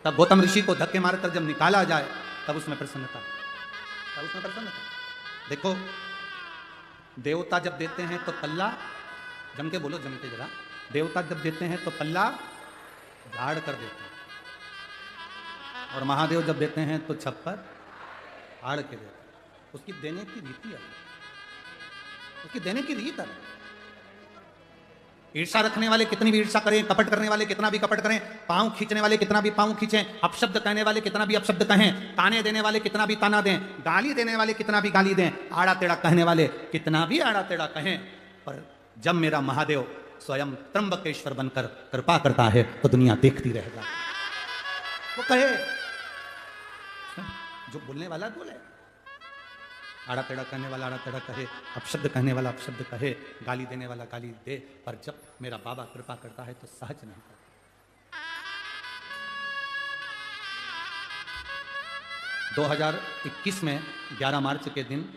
तब गौतम ऋषि को धक्के मारकर जब निकाला जाए, तब उसमें प्रसन्नता, तब उसमें प्रसन्नता। देखो देवता जब देते हैं तो पल्ला, जम के बोलो, जम के जरा, देवता जब देते हैं तो पल्ला झाड़ कर देते हैं, और महादेव जब देते हैं तो छप्पर फाड़ के देते हैं। उसकी देने की रीति अलग, उसकी देने की रीत अलग। ईर्षा रखने वाले कितनी भी ईर्षा करें, कपट करने वाले कितना भी कपट करें, पांव खींचने वाले कितना भी पांव खींचें, अपशब्द कहने वाले कितना भी अपशब्द कहें, ताने देने वाले कितना भी ताना दें, गाली देने वाले कितना भी गाली दें, आड़ा टेढ़ा कहने वाले कितना भी आड़ा टेढ़ा कहें, पर जब मेरा महादेव स्वयं त्र्यंबकेश्वर बनकर कृपा करता है तो दुनिया देखती रहेगा। वो कहे, जो बोलने वाला बोले, आड़ा टेढ़ा कहने वाला आड़ा टेढ़ा कहे, अपशब्द कहने वाला अपशब्द कहे, गाली देने वाला गाली दे, पर जब मेरा बाबा कृपा करता है तो सहज नहीं करता। 2021 में 11 मार्च के दिन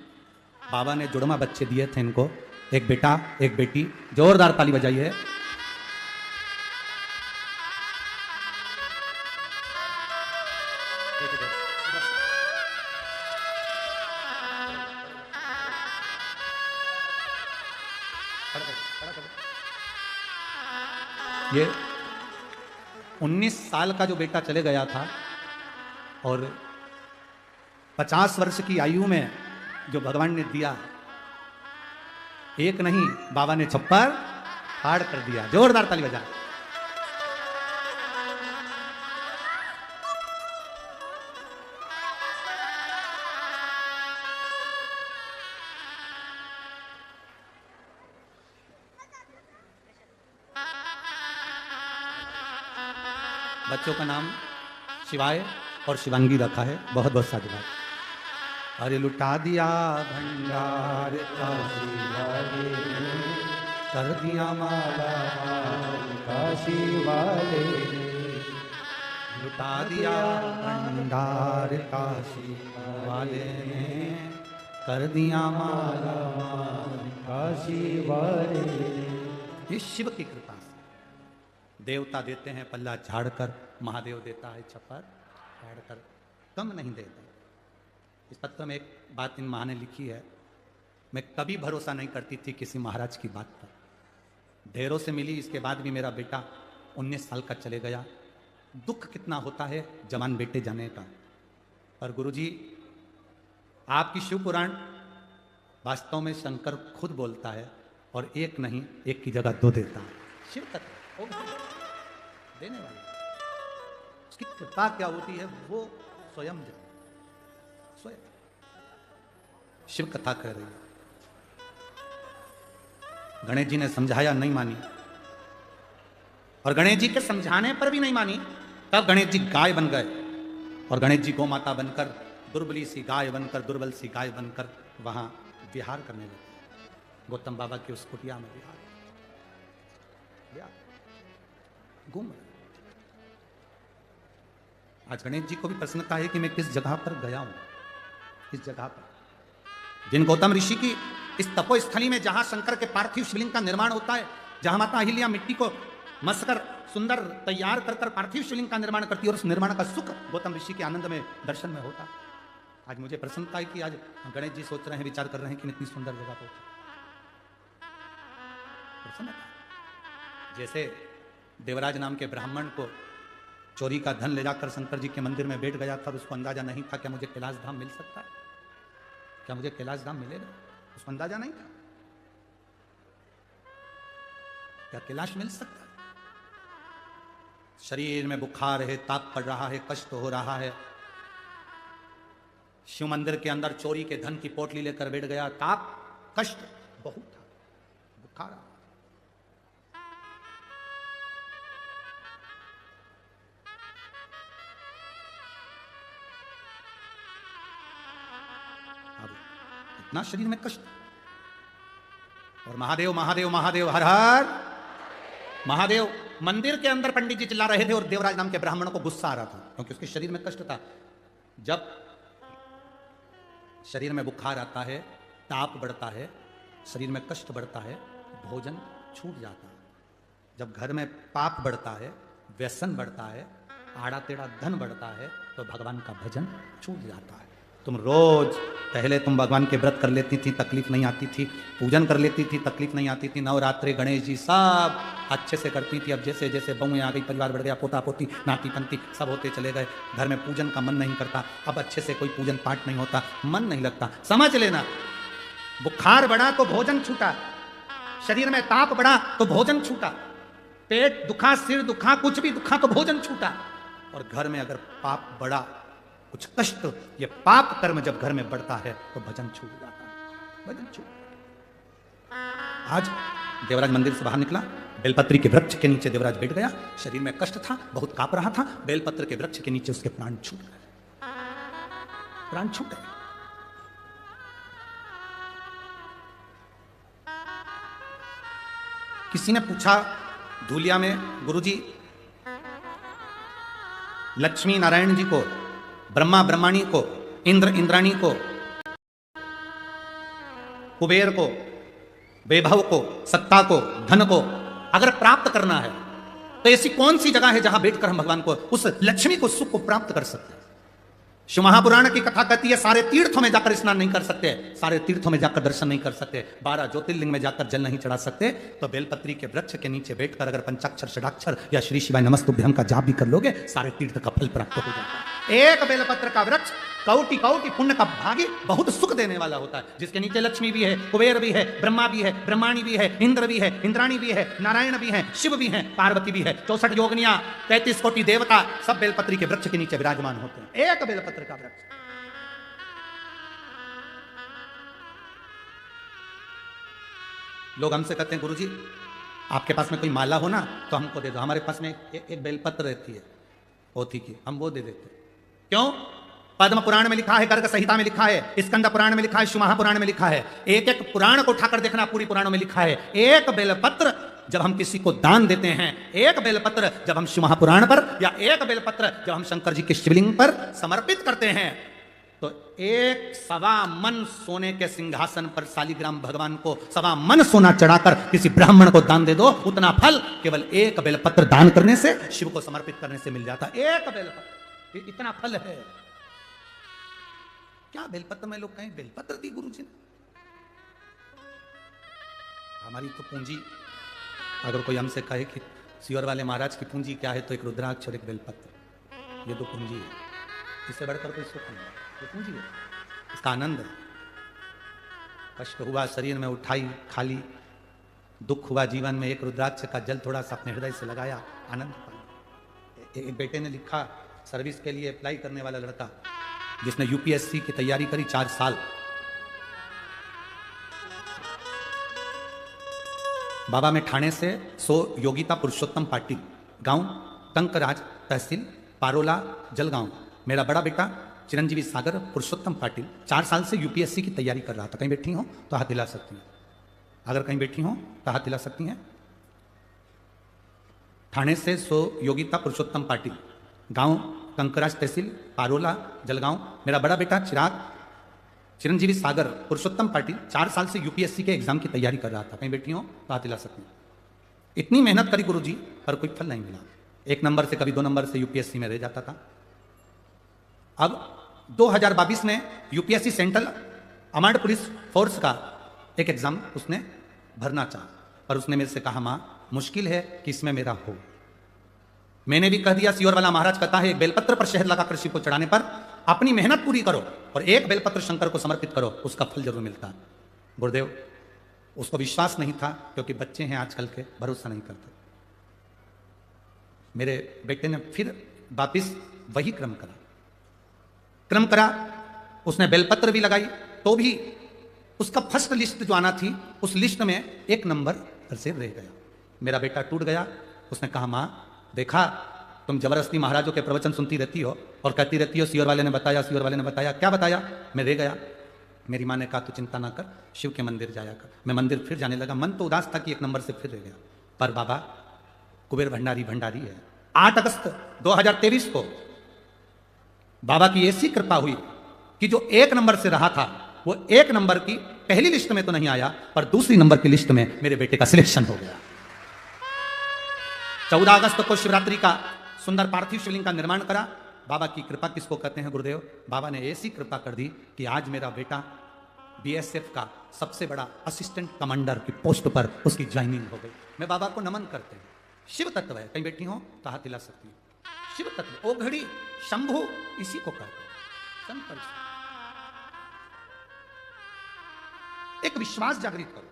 बाबा ने जुड़वा बच्चे दिए थे इनको, एक बेटा एक बेटी। जोरदार ताली बजाइए। ये 19 साल का जो बेटा चले गया था, और 50 वर्ष की आयु में जो भगवान ने दिया, एक नहीं बाबा ने छप्पर फाड़ कर दिया। जोरदार ताली बजा। बच्चों का नाम शिवाय और शिवांगी रखा है। बहुत बहुत साधुवाद। अरे लुटा दिया भंडार काशी वाले, कर दिया माला काशी वाले, लुटा दिया भंडार काशी वाले ने, कर दिया माला काशी वाले। ये शिव की कृपा से देवता देते हैं पल्ला झाड़कर, महादेव देता है छप्पर फाड़कर, कम नहीं देता। इस पत्र में एक बात इन माँ ने लिखी है, मैं कभी भरोसा नहीं करती थी किसी महाराज की बात पर, ढेरों से मिली, इसके बाद भी मेरा बेटा 19 साल का चले गया, दुख कितना होता है जवान बेटे जाने का। और गुरुजी आपकी शिव पुराण वास्तव में शंकर खुद बोलता है और एक नहीं, एक की जगह दो देता है। शिव तत्व देने वाले, उसकी कृपा क्या होती है वो स्वयं स्वयं शिव कथा कह रही है। गणेश जी ने समझाया, नहीं मानी, और गणेश जी के समझाने पर भी नहीं मानी। तब गणेश जी गाय बन गए और गणेश जी गौ माता बनकर, दुर्बली सी गाय बनकर, दुर्बल सी गाय बनकर वहां विहार करने लगे। गौतम बाबा की उस कुटिया में विहार घूम रहे। आज गणेश जी को भी प्रसन्नता है कि मैं किस जगह पर गया हूं, किस जगह पर, जिन गौतम ऋषि की इस तपोस्थली में जहां शंकर के पार्थिव शिवलिंग का निर्माण होता है, जहां माता अहिल्या मिट्टी को मसकर सुंदर तैयार कर कर पार्थिव शिवलिंग का निर्माण करती है, और उस निर्माण का सुख गौतम ऋषि के आनंद में दर्शन में होता। आज मुझे प्रसन्नता है कि आज गणेश जी सोच रहे हैं, विचार कर रहे हैं कि इतनी सुंदर जगह पहुंचे। प्रसन्नता। जैसे देवराज नाम के ब्राह्मण को चोरी का धन ले जाकर शंकर जी के मंदिर में बैठ गया था, उसको अंदाजा नहीं था क्या मुझे कैलाश धाम मिल सकता है, क्या मुझे कैलाश धाम मिलेगा, उसको अंदाजा नहीं था क्या कैलाश मिल सकता है। शरीर में बुखार है, ताप पड़ रहा है, कष्ट हो रहा है, शिव मंदिर के अंदर चोरी के धन की पोटली लेकर बैठ गया, ताप कष्ट बहुत था, बुखार। अब इतना शरीर में कष्ट, और महादेव महादेव महादेव हर हर महादेव। मंदिर के अंदर पंडित जी चिल्ला रहे थे और देवराज नाम के ब्राह्मणों को गुस्सा आ रहा था, क्योंकि उसके शरीर में कष्ट था। जब शरीर में बुखार आता है, ताप बढ़ता है, शरीर में कष्ट बढ़ता है, भोजन छूट जाता है। जब घर में पाप बढ़ता है, व्यसन बढ़ता है, आड़ा टेढ़ा धन बढ़ता है, तो भगवान का भजन छूट जाता है। तुम रोज पहले तुम भगवान के व्रत कर लेती थी, तकलीफ नहीं आती थी, पूजन कर लेती थी, तकलीफ नहीं आती थी, नवरात्रि गणेश जी सब अच्छे से करती थी। अब जैसे जैसे बहुएं आ गई, परिवार बढ़ गया, पोता पोती नाती पंती सब होते चले गए, घर में पूजन का मन नहीं करता, अब अच्छे से कोई पूजन पाठ नहीं होता, मन नहीं लगता। समझ लेना, बुखार बढ़ा तो भोजन छूटा, शरीर में ताप बढ़ा तो भोजन छूटा, पेट दुखा, सिर दुखा, कुछ भी दुखा तो भोजन छूटा। और घर में अगर पाप बढ़ा, कुछ कष्ट, ये पाप कर्म जब घर में बढ़ता है तो भजन छूट जाता है, भजन छूट। आज देवराज मंदिर से बाहर निकला, बेलपत्री के वृक्ष के नीचे देवराज बैठ गया, शरीर में कष्ट था, बहुत कांप रहा था, बेलपत्र के वृक्ष के नीचे उसके प्राण छूट गए, प्राण छूट गए। किसी ने पूछा धूलिया में, गुरुजी लक्ष्मी नारायण जी को, ब्रह्मा ब्रह्माणी को, इंद्र इंद्राणी को, कुबेर को, वैभव को, सत्ता को, धन को अगर प्राप्त करना है तो ऐसी कौन सी जगह है जहां बैठकर हम भगवान को, उस लक्ष्मी को, सुख को प्राप्त कर सकते हैं। शिव महापुराण की कथा कहती है सारे तीर्थों में जाकर स्नान नहीं कर सकते, सारे तीर्थों में जाकर दर्शन नहीं कर सकते, 12 ज्योतिर्लिंग में जाकर जल नहीं चढ़ा सकते, तो बेलपत्री के वृक्ष के नीचे बैठकर अगर पंचाक्षर षडाक्षर या श्री शिवाय नमस्तुभ्यं का जाप भी कर लोगे, सारे तीर्थ का फल प्राप्त हो जाता है। एक बेलपत्र का वृक्ष कौटि कौटि पुण्य का भागी, बहुत सुख देने वाला होता है, जिसके नीचे लक्ष्मी भी है, कुबेर भी है, ब्रह्मा भी है, ब्रह्माणी भी है, इंद्र भी है, इंद्राणी भी है, नारायण भी है, शिव भी है, पार्वती भी है, 64 योगिनियां, 33 कोटि देवता सब बेलपत्री के वृक्ष के नीचे विराजमान होते हैं। एक बेलपत्र का वृक्ष। लोग हमसे कहते हैं गुरुजी आपके पास में कोई माला हो ना तो हमको दे दो, हमारे पास में एक बेलपत्र रहती है पोथी की, हम वो दे देते। क्यों? पद्म पुराण में लिखा है, गर्ग संहिता में लिखा है, स्कंद पुराण में लिखा है, शिव महापुराण में लिखा है, एक एक पुराण को उठाकर देखना, पूरी पुराणों में लिखा है, एक बेलपत्र जब हम किसी को दान देते हैं, एक बेलपत्र जब हम शिव महापुराण पर, या एक बेलपत्र जब हम शंकर जी के शिवलिंग पर समर्पित करते हैं, तो 1.25 मन सोने के सिंहासन पर शालिग्राम भगवान को 1.25 मन सोना चढ़ाकर किसी ब्राह्मण को दान दे दो, उतना फल केवल एक बेलपत्र दान करने से, शिव को समर्पित करने से मिल जाता। एक बेलपत्र, इतना फल है। क्या बेलपत्र में लोग कहें बेलपत्र दी गुरु जी ने? हमारी तो पूंजी, अगर कोई हमसे कहे कि सियोर वाले महाराज की पूंजी क्या है? तो एक रुद्राक्ष और एक बेलपत्र, ये दो पूंजी है। इससे बढ़कर कोई सुख नहीं है, ये पूंजी है, इसका आनंद है। कष्ट हुआ शरीर में, उठाई खाली, दुख हुआ जीवन में, एक रुद्राक्ष का जल थोड़ा सा अपने हृदय से लगाया, आनंद पाया। एक बेटे ने लिखा, सर्विस के लिए अप्लाई करने वाला लड़का जिसने यूपीएससी की तैयारी करी 4 साल, बाबा में ठाणे से सो योगिता पुरुषोत्तम पाटिल, गांव टंकराज, तहसील पारोला, जलगांव। मेरा बड़ा बेटा चिरंजीवी सागर पुरुषोत्तम पाटिल 4 साल से यूपीएससी की तैयारी कर रहा था। कहीं बैठी हो तो हाथ हिला सकती हैं, अगर कहीं बैठी हो तो हाथ हिला सकती हैं। ठाणे से सो योगिता पुरुषोत्तम पाटिल, गांव टंकराज, तहसील पारोला, जलगांव। मेरा बड़ा बेटा चिरंजीवी सागर पुरुषोत्तम पाटिल 4 साल से यूपीएससी के एग्जाम की तैयारी कर रहा था। कहीं बैठी हो तो हाथ हिला सकती हैं। इतनी मेहनत करी गुरुजी, पर कोई फल नहीं मिला। 1 नंबर से कभी 2 नंबर से यूपीएससी में रह जाता था। अब 2022 में UPSC central armed police force का एक एग्जाम उसने भरना चाहा, पर उसने मेरे से कहा, मां मुश्किल है कि इसमें मेरा हो। मैंने भी कह दिया, सियोर वाला महाराज कहता है, बेलपत्र पर शहद लगाकर शिव को चढ़ाने पर अपनी मेहनत पूरी करो और एक बेलपत्र शंकर को समर्पित करो, उसका फल जरूर मिलता है। गुरुदेव, उसको विश्वास नहीं था, क्योंकि बच्चे हैं आजकल के, भरोसा नहीं करते। मेरे बेटे ने फिर वापिस वही क्रम करा, उसने बेलपत्र भी लगाई, तो भी उसका फर्स्ट लिस्ट जो आना थी, उस लिस्ट में 1 नंबर से रह गया। मेरा बेटा टूट गया। उसने कहा, मां देखा, तुम जबरदस्ती महाराजों के प्रवचन सुनती रहती हो और कहती रहती हो सियोर वाले ने बताया, सियोर वाले ने बताया। क्या बताया? मैं रह गया। मेरी माँ ने कहा, तू चिंता ना कर, शिव के मंदिर जाया कर। मैं मंदिर फिर जाने लगा। मन तो उदास था कि 1 नंबर से फिर रह गया, पर बाबा कुबेर भंडारी है। 8 अगस्त 2023 को बाबा की ऐसी कृपा हुई कि जो 1 नंबर से रहा था, वो 1 नंबर की पहली लिस्ट में तो नहीं आया, पर दूसरी नंबर की लिस्ट में मेरे बेटे का सिलेक्शन हो गया। 14 अगस्त को शिवरात्रि का सुंदर पार्थिव शिवलिंग का निर्माण करा। बाबा की कृपा किसको कहते हैं गुरुदेव? बाबा ने ऐसी कृपा कर दी कि आज मेरा बेटा बीएसएफ का सबसे बड़ा असिस्टेंट कमांडर की पोस्ट पर उसकी ज्वाइनिंग हो गई। मैं बाबा को नमन करते हैं। शिव तत्व है, कहीं बैठी हो तो हाथ हिला सकती हूँ। शिव तत्व, ओ घड़ी शंभु, इसी को कहते हैं। एक विश्वास जागृत करो।